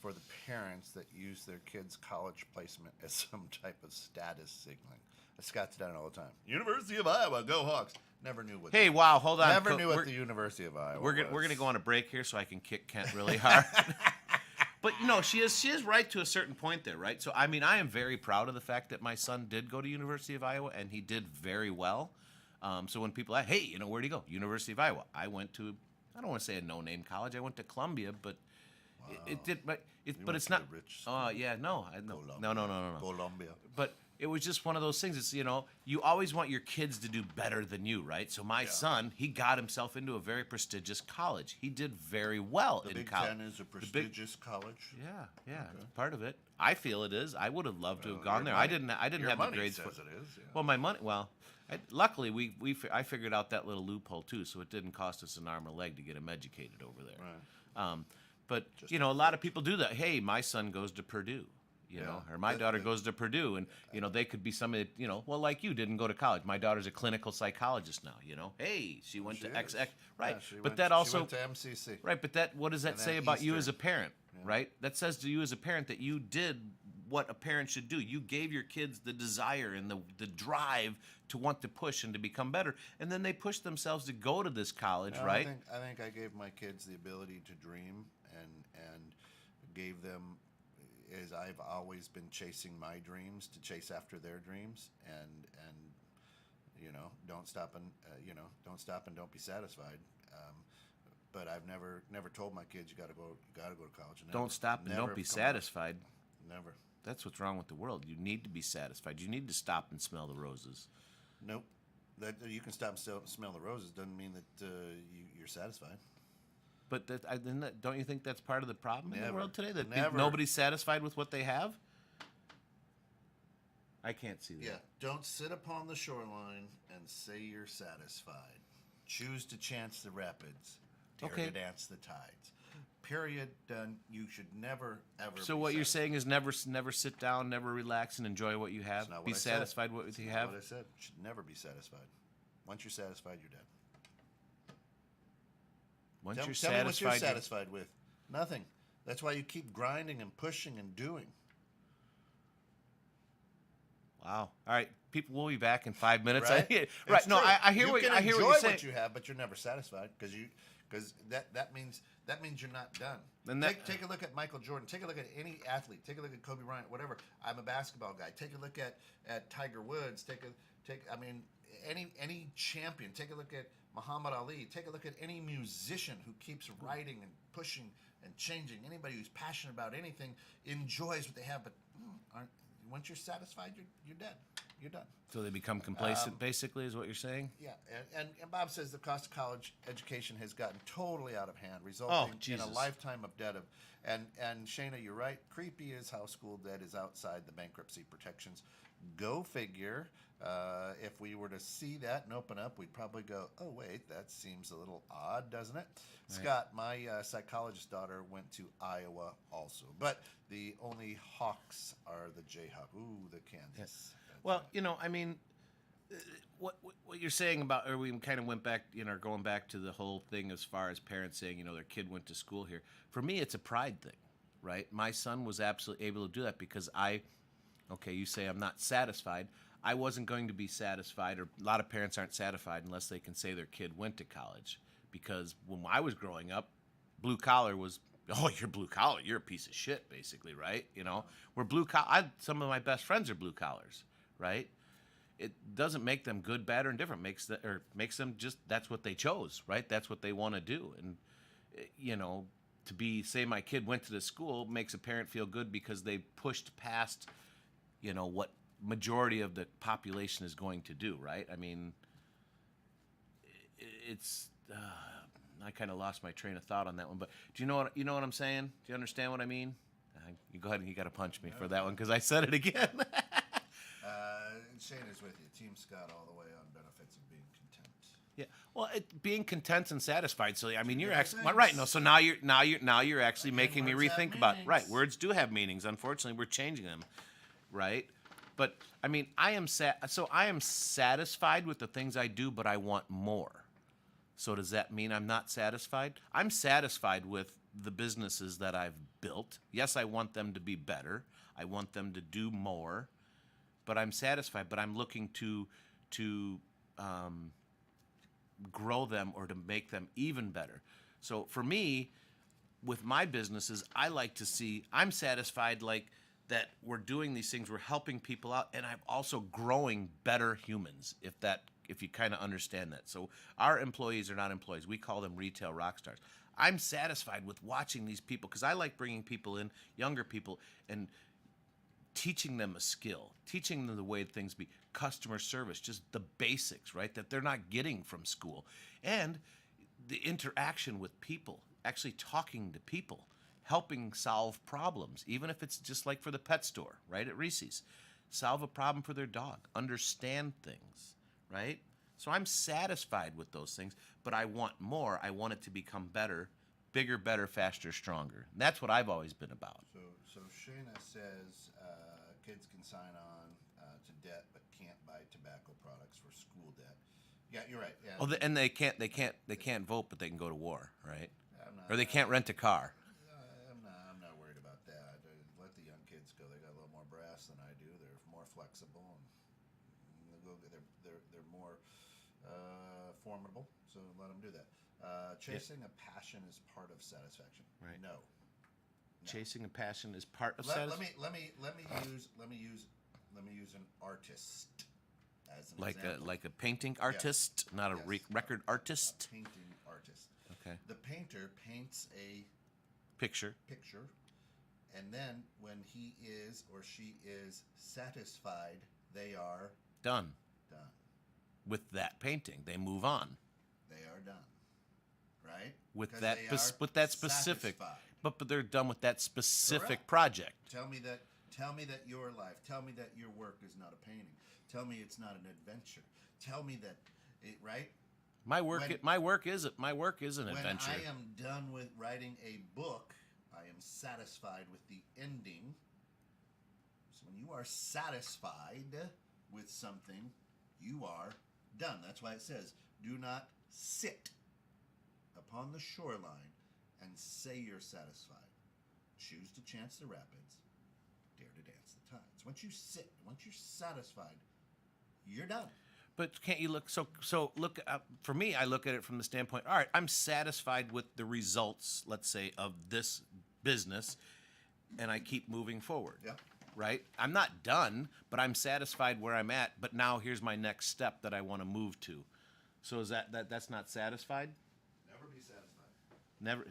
for the parents that use their kids' college placement as some type of status signaling? Scott's done it all the time. University of Iowa, go Hawks. Never knew what. Hey, wow, hold on. Never knew at the University of Iowa. We're gonna go on a break here so I can kick Kent really hard. But no, she is right to a certain point there, right? So I mean, I am very proud of the fact that my son did go to University of Iowa and he did very well. So when people ask, hey, where'd he go? University of Iowa. I went to, I don't want to say a no-name college. I went to Columbia, but it did, but it's not. Oh yeah, no. Columbia. But it was just one of those things. It's you always want your kids to do better than you, right? So my son, he got himself into a very prestigious college. He did very well in college. The Big Ten is a prestigious college. Yeah, it's part of it. I feel it is. I would have loved to have gone there. I didn't have the grades for it. Yeah. Well, my money. Well, luckily I figured out that little loophole too, so it didn't cost us an arm or leg to get him educated over there. Right. But a lot of people do that. Hey, my son goes to Purdue. Or my daughter goes to Purdue, and they could be somebody well, like you didn't go to college. My daughter's a clinical psychologist now. Hey, she went to XX, right? Yeah, but that also she went to MCC, right? But what does that say about you as a parent, right? That says to you as a parent that you did what a parent should do. You gave your kids the desire and the drive to want to push and to become better, and then they push themselves to go to this college, right? I think I gave my kids the ability to dream and gave them. Is I've always been chasing my dreams to chase after their dreams, and don't stop and don't be satisfied. But I've never told my kids you got to go to college. Don't stop and don't be satisfied. Never. That's what's wrong with the world. You need to be satisfied. You need to stop and smell the roses. Nope. That you can stop and smell the roses doesn't mean that you're satisfied. But don't you think that's part of the problem in the world today? That Never. Nobody's satisfied with what they have? I can't see that. Yeah. Don't sit upon the shoreline and say you're satisfied. Choose to chance the rapids. Dare to dance the tides. Period. Done. You should never, ever So what you're saying is never sit down, never relax and enjoy what you have? Be satisfied with what you have? That's what I said. You should never be satisfied. Once you're satisfied, you're dead. Tell me what you're satisfied with. Nothing. That's why you keep grinding and pushing and doing. Wow. All right, people, we'll be back in 5 minutes. Right. Right. No, I hear what you're saying. You can enjoy what you have, but you're never satisfied because that means you're not done. And take a look at Michael Jordan. Take a look at any athlete. Take a look at Kobe Bryant. Whatever. I'm a basketball guy. Take a look at Tiger Woods. Any champion. Take a look at Muhammad Ali. Take a look at any musician who keeps writing and pushing and changing. Anybody who's passionate about anything enjoys what they have, but once you're satisfied, you're dead. You're done. So they become complacent, basically, is what you're saying? Yeah, and Bob says the cost of college education has gotten totally out of hand, resulting in a lifetime of debt. And Shayna, you're right. Creepy is how school debt is outside the bankruptcy protections. Go figure. If we were to see that and open up, we'd probably go, oh, wait, that seems a little odd, doesn't it? Right. Scott, my psychologist daughter went to Iowa also. But the only Hawks are the Jayhawks. Ooh, the Kansas. Yes. Well, I mean, what you're saying about, or we kind of went back, going back to the whole thing as far as parents saying, their kid went to school here. For me, it's a pride thing, right? My son was absolutely able to do that because you say I'm not satisfied. I wasn't going to be satisfied, or a lot of parents aren't satisfied unless they can say their kid went to college. Because when I was growing up, blue collar was, oh, you're blue collar, you're a piece of shit, basically, right? We're blue collar. Some of my best friends are blue collars, right? It doesn't make them good, bad, or indifferent. Makes them just, that's what they chose, right? That's what they want to do. And, say my kid went to the school makes a parent feel good because they pushed past, what majority of the population is going to do, right? I mean, it's I kind of lost my train of thought on that one, but do you know what I'm saying? Do you understand what I mean? You go ahead and you got to punch me for that one because I said it again. Shane is with you. Team Scott all the way on benefits of being content. Yeah, well, being content and satisfied. So I mean, you're actually right. No, so now you're actually making me rethink about it. Right. Words do have meanings. Unfortunately, we're changing them, right? But I mean, I am satisfied with the things I do, but I want more. So does that mean I'm not satisfied? I'm satisfied with the businesses that I've built. Yes, I want them to be better. I want them to do more. But I'm satisfied. But I'm looking to grow them or to make them even better. So for me, with my businesses, I like to see, I'm satisfied like that we're doing these things, we're helping people out, and I'm also growing better humans, if you kind of understand that. So our employees are not employees. We call them retail rock stars. I'm satisfied with watching these people because I like bringing people in, younger people, and teaching them a skill, teaching them the way things be, customer service, just the basics, right, that they're not getting from school. And the interaction with people, actually talking to people, helping solve problems, even if it's just like for the pet store, right, at Reese's. Solve a problem for their dog, understand things, right? So I'm satisfied with those things, but I want more. I want it to become better, bigger, better, faster, stronger. And that's what I've always been about. So Shayna says kids can sign on to debt but can't buy tobacco products for school debt. Yeah, you're right. Yeah. Oh, and they can't vote, but they can go to war, right? I'm Or they can't rent a car. I'm not worried about that. Let the young kids go. They got a little more brass than I do. They're more flexible and they're more formidable. So let them do that. Chasing a passion is part of satisfaction. Right. No. Chasing a passion is part of Let satisfaction. me use an artist as an example. Like a painting artist, not a Yes. record artist. A painting artist. Okay. The painter paints a Picture. picture, and then when he is or she is satisfied, they are Done done. with that painting. They move on They are done. Right? with 'Cause that they with are that specific. satisfied. But they're done with that specific Correct. project. Tell me that your life. Tell me that your work is not a painting. Tell me it's not an adventure. Tell me that it right. My work is an When adventure. I am done with writing a book, I am satisfied with the ending. So when you are satisfied with something, you are done. That's why it says, do not sit upon the shoreline and say you're satisfied. Choose to chance the rapids. Dare to dance the tides. Once you sit, once you're satisfied, you're done. But can't you look look for me, I look at it from the standpoint, all right, I'm satisfied with the results, let's say, of this business, and I keep moving forward. Yeah. Right? I'm not done, but I'm satisfied where I'm at, but now here's my next step that I want to move to. So is that's not satisfied? Never be satisfied. Never.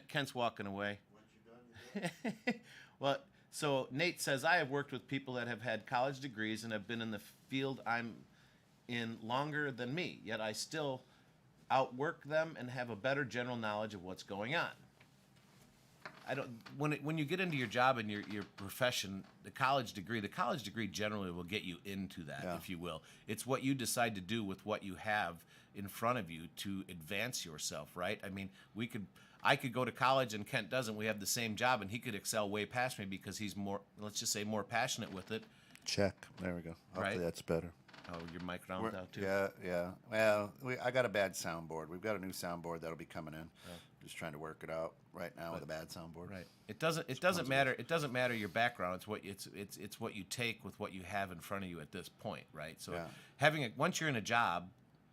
Kent's walking away. Once you're done, you're done. Well, so Nate says, I have worked with people that have had college degrees and have been in the field I'm in longer than me, yet I still outwork them and have a better general knowledge of what's going on. I don't. When you get into your job and your profession, the college degree generally will get you into that, Yeah. if you will. It's what you decide to do with what you have in front of you to advance yourself, right? I mean, I could go to college and Kent doesn't. We have the same job and he could excel way past me because he's more, let's just say, more passionate with it. Check. There we go. Hopefully Right. that's better. Oh, your mic round out too. Yeah. Well, I got a bad soundboard. We've got a new soundboard that'll be coming in. Just trying to work it out right now with a bad soundboard. Right. It doesn't matter. It doesn't matter your background. It's what you take with what you have in front of you at this point, right? So Yeah. once you're in a job,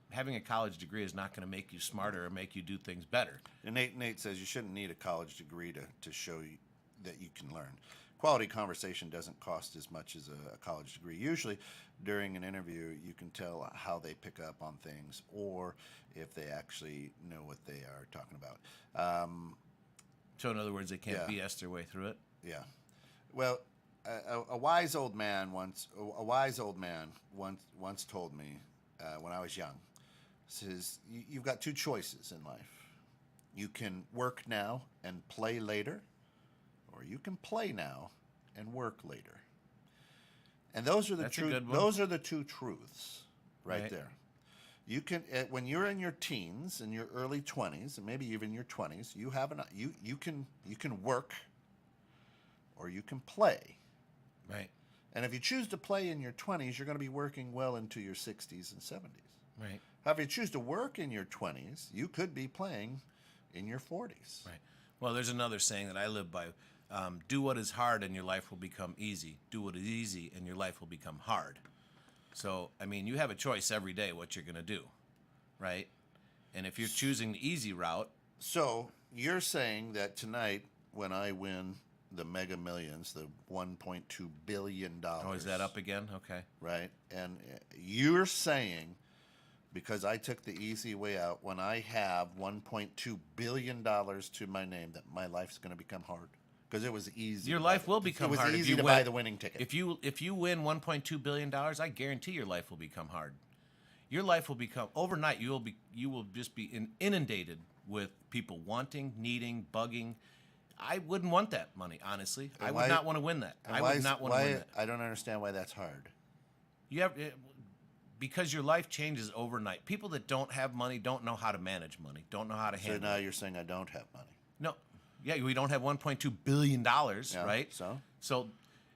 having a college degree is not going to make you smarter or make you do things better. And Nate says you shouldn't need a college degree to show you that you can learn. Quality conversation doesn't cost as much as a college degree. Usually, during an interview, you can tell how they pick up on things or if they actually know what they are talking about. So in other words, they can't Yeah. BS their way through it. Yeah. Well, a wise old man once told me when I was young, says you've got two choices in life. You can work now and play later, or you can play now and work later. And those are the That's a good one. Those are the two truths right Right. there. You can when you're in your teens, in your early 20s, and maybe even your 20s, you can work or you can play. Right. And if you choose to play in your 20s, you're going to be working well into your 60s and 70s. Right. However, if you choose to work in your 20s, you could be playing in your 40s. Right. Well, there's another saying that I live by. Do what is hard and your life will become easy. Do what is easy and your life will become hard. So, I mean, you have a choice every day what you're going to do, right? And if you're choosing the easy route, So you're saying that tonight, when I win the Mega Millions, the $1.2 billion, oh, is that up again? Okay. right? And you're saying, because I took the easy way out, when I have $1.2 billion to my name, that my life's going to become hard. Because it was easy. Your life will become hard. It was if easy you to win, buy the winning ticket. If you win $1.2 billion, I guarantee your life will become hard. Your life will become overnight. You will just be inundated with people wanting, needing, bugging. I wouldn't want that money, honestly. I would not want to win that. I would not want to win that. I don't understand why that's hard. You have because your life changes overnight. People that don't have money don't know how to manage money, don't know how to So handle now it. you're saying I don't have money. No. Yeah, we don't have $1.2 billion, right? So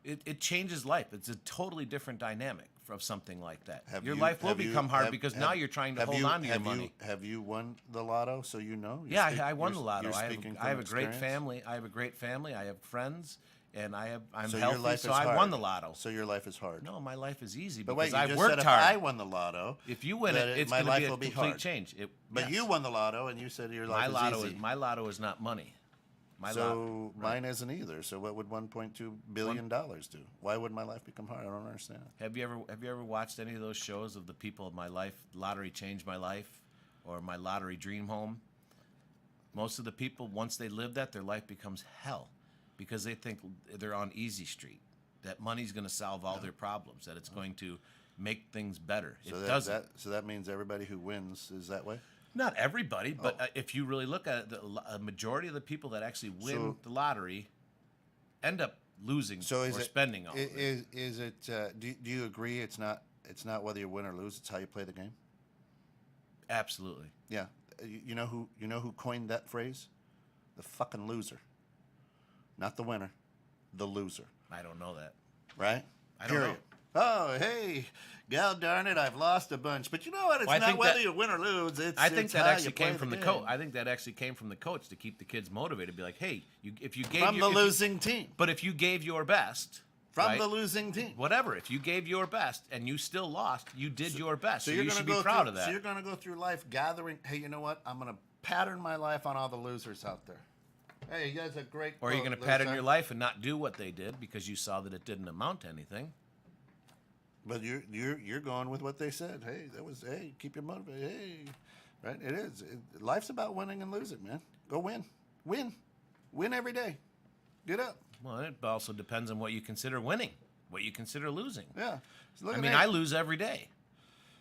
it changes life. It's a totally different dynamic of something like that. Your you- life will have you- become hard have- because have- now you're trying to have hold you- on to your have you- money. Have you won the lotto? So you know. Yeah, I won the lotto. You're I speaking have a from great experience? family. I have a great family. I have friends, and I'm So healthy. your life So is I hard. won the lotto. So your life is hard. No, my life is easy But because wait, you I just worked said hard. if I won the lotto, If you win that it, it's my going to life be a will be complete hard. change. But Yes. you won the lotto, and you said your life is easy. My lotto is not money. So mine isn't either. So what would $1.2 billion do? Why would my life become hard? I don't understand. Have you ever watched any of those shows of the people of my life? Lottery changed my life, or my lottery dream home. Most of the people, once they live that, their life becomes hell, because they think they're on easy street. That money's going to solve all their problems. That it's going to make things better. So It doesn't. So that means everybody who wins is that way. Not everybody, but if you really look at it, a majority of the people that actually win So- the lottery end up losing So is or it spending all of it. is it? Do you agree? It's not whether you win or lose. It's how you play the game. Absolutely. Yeah. You know who coined that phrase? The fucking loser. Not the winner, the loser. I don't know that. Right? I don't know. Oh, hey, God darn it, I've lost a bunch. But you know what? It's Well, I not think whether that- you win or lose. I think it's that how actually you play came from the game. coach. I think that actually came from the coach to keep the kids motivated. Be like, hey, if you gave From your, the losing team. but if you gave your best, From right, the losing team. whatever, if you gave your best and you still lost, you did your best. So, you're you gonna should go be proud through, of that. So you're going to go through life gathering, hey, you know what? I'm going to pattern my life on all the losers out there. Hey, you guys are great. Or are you quote, going to pattern loser. your life and not do what they did because you saw that it didn't amount to anything? But you're going with what they said. Hey, keep your motivated. Hey, right? It is. Life's about winning and losing, man. Go win every day. Get up. Well, it also depends on what you consider winning, what you consider losing. Yeah. So look I at mean, that. I lose every day,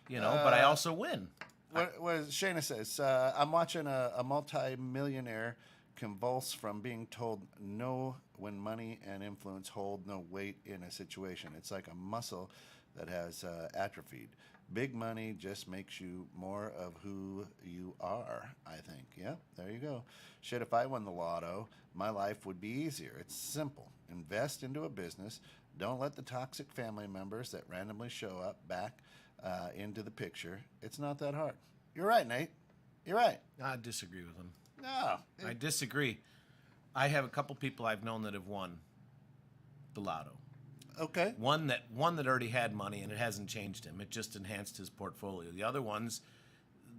but I also win. What Shayna says, I'm watching a multi-millionaire convulse from being told no when money and influence hold no weight in a situation. It's like a muscle that has atrophied. Big money just makes you more of who you are, I think. Yeah, there you go. Shit, if I won the lotto, my life would be easier. It's simple. Invest into a business. Don't let the toxic family members that randomly show up back into the picture. It's not that hard. You're right, Nate. You're right. I disagree with him. No. I disagree. I have a couple people I've known that have won the lotto. Okay. One that already had money and it hasn't changed him. It just enhanced his portfolio. The other ones,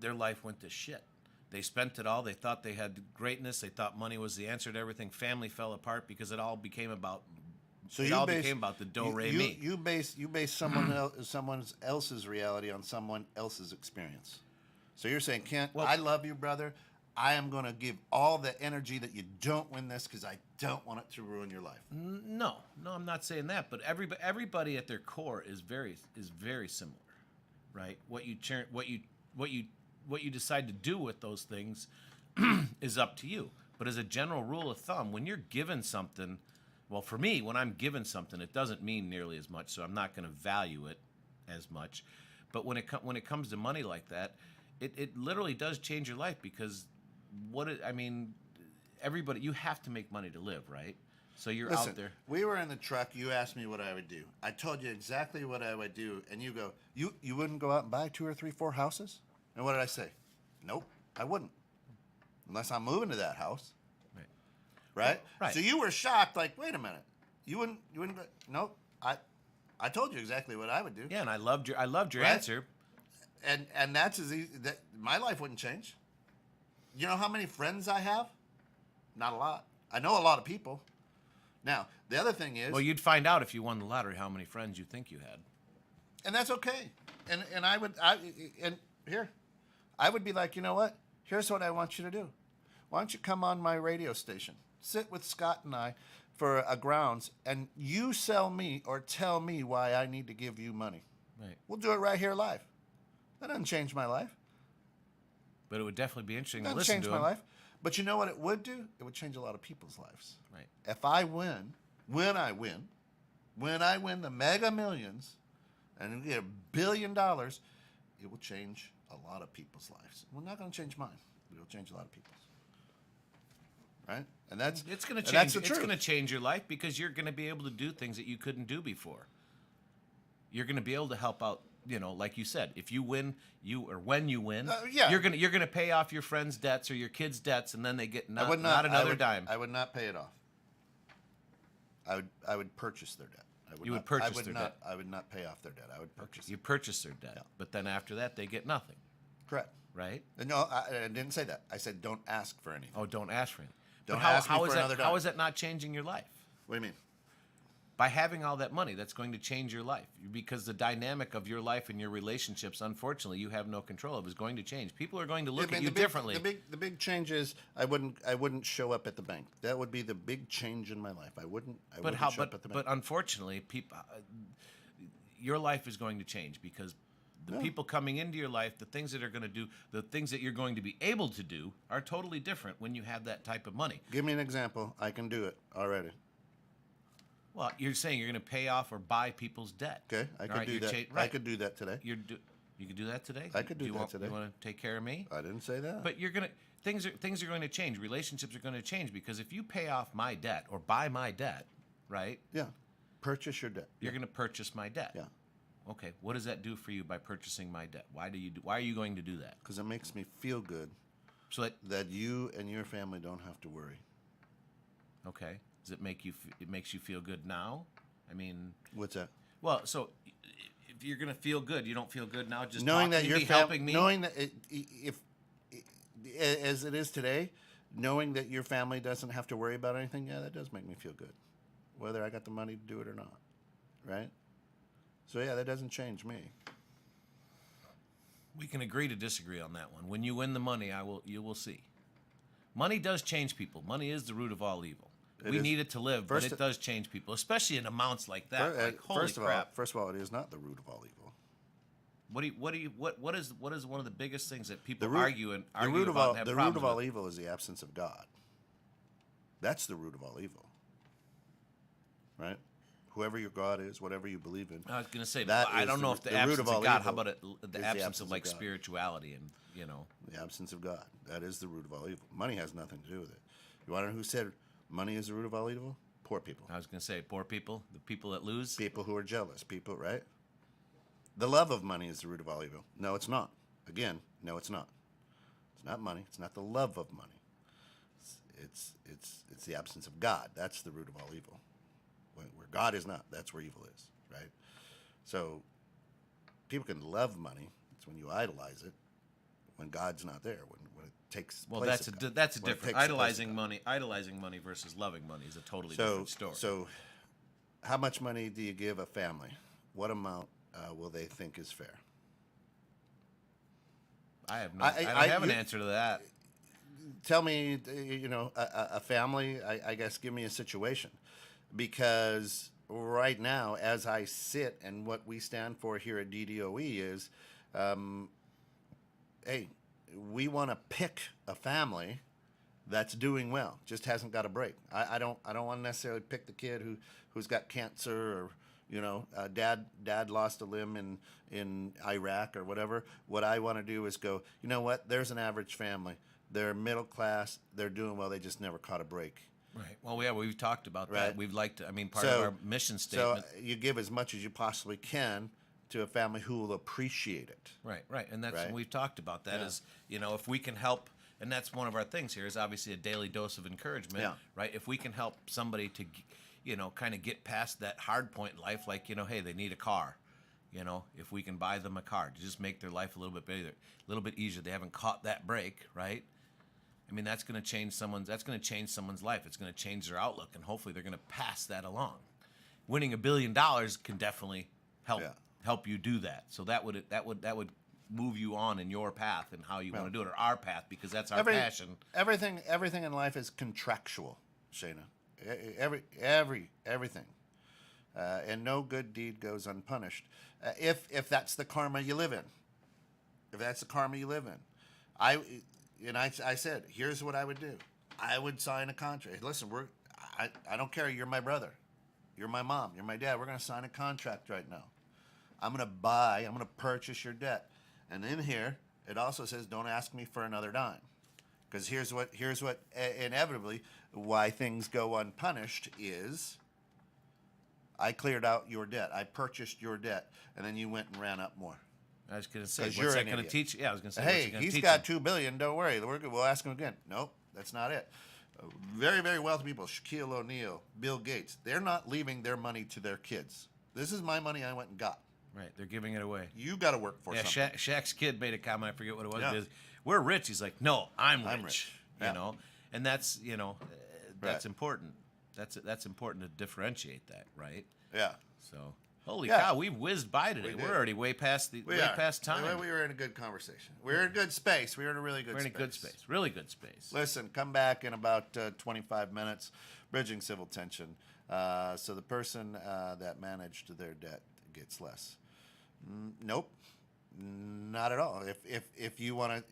their life went to shit. They spent it all. They thought they had greatness. They thought money was the answer to everything. Family fell apart because it all became about. So became about the do re mi. You base someone else's reality on someone else's experience. So you're saying, Kent, Well- I love you, brother. I am going to give all the energy that you don't win this because I don't want it to ruin your life. No, I'm not saying that. But everybody at their core is very similar, right? What you decide to do with those things is up to you. But as a general rule of thumb, when you're given something, well, for me, when I'm given something, it doesn't mean nearly as much, so I'm not going to value it as much. But when it comes to money like that, it literally does change your life because everybody, you have to make money to live, right? So you're Listen, out there. we were in the truck. You asked me what I would do. I told you exactly what I would do, and you go, you wouldn't go out and buy 2 or 3, 4 houses? And what did I say? Nope, I wouldn't, unless I'm moving to that house. Right. Right? Right. So you were shocked, like, wait a minute, you wouldn't go? Nope, I told you exactly what I would do. Yeah, and I loved your Right? answer. And that's as easy. That my life wouldn't change. You know how many friends I have? Not a lot. I know a lot of people. Now, the other thing is... Well, you'd find out if you won the lottery how many friends you think you had. And that's okay. And I would be like, you know what? Here's what I want you to do. Why don't you come on my radio station? Sit with Scott and I for a grounds, and you sell me or tell me why I need to give you money. Right. We'll do it right here live. That doesn't change my life. But it would definitely be interesting to Doesn't listen change to my him. life. But you know what it would do? It would change a lot of people's lives. Right. If I win, when I win the Mega Millions, and we get $1 billion, it will change a lot of people's lives. We're not going to change mine, but it'll change a lot of people's. Right? And that's It's going to and that's change. the It's truth. going to change your life because you're going to be able to do things that you couldn't do before. You're going to be able to help out. You know, like you said, if you win, when you win, yeah. you're gonna pay off your friends' debts or your kids' debts, and then they get not another dime. I would not pay it off. I would purchase their debt. You would purchase their debt. I would not pay off their debt. I would purchase You it. purchase their debt, Yeah. but then after that, they get nothing, Correct. right? No, I didn't say that. I said don't ask for anything. Oh, don't ask for it. Don't But ask me how for is another that? dime. How is that not changing your life? What do you mean? By having all that money, that's going to change your life because the dynamic of your life and your relationships, unfortunately, you have no control of, is going to change. People are going to look at you differently. The big change is I wouldn't show up at the bank. That would be the big change in my life. I wouldn't show up at the bank. But unfortunately, people, your life is going to change because the people coming into your life, the things that are going to do, the things that you're going to be able to do, are totally different when you have that type of money. Give me an example. I can do it already. Well, you're saying you're going to pay off or buy people's debt. Okay, I could do that. I could do that today. You could do that today. I could do that today. You want to take care of me? I didn't say that. But things are going to change. Relationships are going to change because if you pay off my debt or buy my debt, right? Yeah, purchase your debt. You're going to purchase my debt. Yeah. Okay. What does that do for you by purchasing my debt? Why are you going to do that? Because it makes me feel good So that you and your family don't have to worry. okay. Does it make you? It makes you feel good now? I mean, What's that? well, so if you're going to feel good, you don't feel good now. Just Knowing that talking your to me, helping me. knowing that as it is today, knowing that your family doesn't have to worry about anything, yeah, that does make me feel good, whether I got the money to do it or not, right? So yeah, that doesn't change me. We can agree to disagree on that one. When you win the money, you will see. Money does change people. Money is the root of all evil. We need it to live, but it does change people, especially in amounts like that. Like, holy crap! First of all, it is not the root of all evil. What is one of the biggest things that people The argue root about and have the root problems of all with? evil is the absence of God. That's the root of all evil, right? Whoever your God is, whatever you believe in. I was going to say, that I is don't know if the the root absence of of all God. evil How about is the the absence absence of of like God. spirituality and The absence of God. That is the root of all evil. Money has nothing to do with it. You want to know who said money is the root of all evil? Poor people. I was going to say poor people, the people that lose. People who are jealous. People, right? The love of money is the root of all evil. No, it's not. Again, no, it's not. It's not money. It's not the love of money. It's the absence of God. That's the root of all evil. Where God is not, that's where evil is, right? So people can love money. It's when you idolize it. When God's not there. When it takes Well, place that's of a God. that's a When it different takes the place of idolizing money versus loving money is a totally God. different story. So how much money do you give a family? What amount will they think is fair? I have no. I don't have an answer to that. Tell me, a family, I guess, give me a situation. Because right now, as I sit and what we stand for here at DDOE is, hey, we want to pick a family that's doing well, just hasn't got a break. I don't want to necessarily pick the kid who's got cancer or, dad lost a limb in Iraq or whatever. What I want to do is go, you know what, there's an average family. They're middle class. They're doing well. They just never caught a break. Right. Well, yeah, we've talked about Right. that. We've liked. Part of our mission statement. So you give as much as you possibly can to a family who will appreciate it. Right. And that's Right. we've talked about that. Yeah. Is if we can help, and that's one of our things here is obviously a daily dose of encouragement. Yeah. Right. If we can help somebody to, kind of get past that hard point in life, like hey, they need a car. If we can buy them a car to just make their life a little bit better, a little bit easier. They haven't caught that break, right? I mean, that's going to change someone's life. It's going to change their outlook, and hopefully they're going to pass that along. Winning $1 billion can definitely help you do that. So that would move you on in your path and how you want to do it, or our path, because that's our passion. Everything in life is contractual, Shayna. Everything. And no good deed goes unpunished. If that's the karma you live in. I said, here's what I would do. I would sign a contract. Listen, I don't care. You're my brother. You're my mom. You're my dad. We're going to sign a contract right now. I'm going to purchase your debt. And in here, it also says, don't ask me for another dime. Because here's what inevitably why things go unpunished is I cleared out your debt. I purchased your debt. And then you went and ran up more. I was going to say, what's that going to teach? Yeah, I was going to say, hey, he's got $2 billion. Don't worry. We'll ask him again. Nope, that's not it. Very, very wealthy people, Shaquille O'Neal, Bill Gates, they're not leaving their money to their kids. This is my money I went and got. Right, they're giving it away. You got to work for something. Yeah, Shaq's kid made a comment. I forget what it was. Yeah. We're rich. He's like, no, I'm rich. Yeah. You know, and that's that's right. important. That's important to differentiate that, right? Yeah. So. Holy cow, we've whizzed by today. We're already way past time. We were in a good conversation. We're in a good space. We're in a really good space. We're in a good space. Really good space. Listen, come back in about 25 minutes. Bridging civil tension. So the person that managed their debt gets less. Nope. Not at all. If you want to,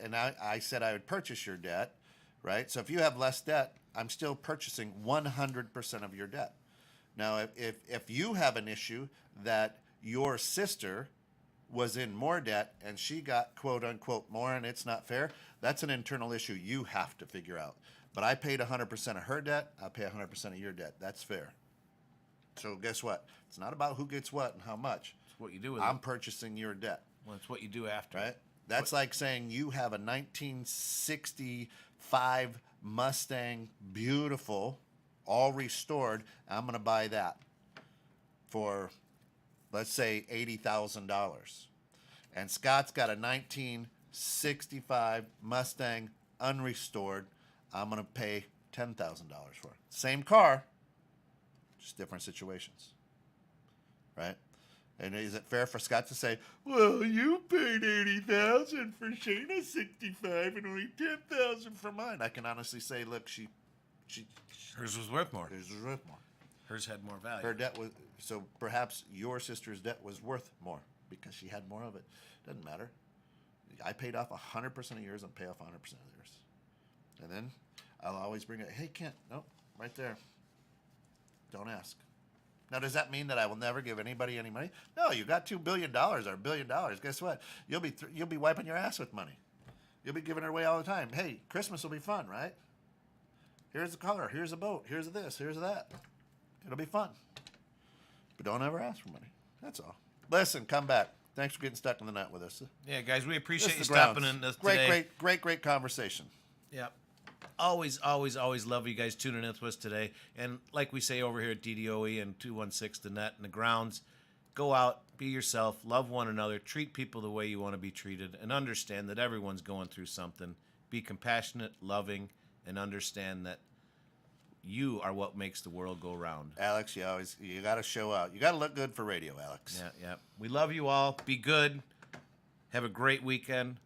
and I said I would purchase your debt, right? So if you have less debt, I'm still purchasing 100% of your debt. Now, if you have an issue that your sister was in more debt and she got quote unquote more and it's not fair, that's an internal issue you have to figure out. But I paid 100% of her debt, I'll pay 100% of your debt. That's fair. So guess what? It's not about who gets what and how much. It's what you do with I'm purchasing your debt. Well, it's what you do after. Right? That's like saying you have a 1965 Mustang, beautiful, all restored. I'm going to buy that for, let's say, $80,000. And Scott's got a 1965 Mustang unrestored. I'm going to pay $10,000 for it. Same car, just different situations. Right? And is it fair for Scott to say, well, you paid $80,000 for Shayna's 65 and only $10,000 for mine? I can honestly say, look, she hers was worth more. Hers was worth more. Hers had more value. Her debt was, so perhaps your sister's debt was worth more because she had more of it. Doesn't matter. I paid off 100% of yours and pay off 100% of theirs. And then I'll always bring it, hey, Kent, nope, right there. Don't ask. Now, does that mean that I will never give anybody any money? No, you got $2 billion or $1 billion. Guess what? You'll be wiping your ass with money. You'll be giving it away all the time. Hey, Christmas will be fun, right? Here's a car. Here's a boat. Here's this. Here's that. It'll be fun. But don't ever ask for money. That's all. Listen, come back. Thanks for getting stuck in the night with us. Yeah, guys, we appreciate you stopping in today. Great conversation. Yep. Always love you guys tuning in with us today. And like we say over here at DDOE and 216 The Net and the Grounds, go out, be yourself, love one another, treat people the way you want to be treated, and understand that everyone's going through something. Be compassionate, loving, and understand that you are what makes the world go round. Alex, you got to show out. You got to look good for radio, Alex. Yeah. We love you all. Be good. Have a great weekend.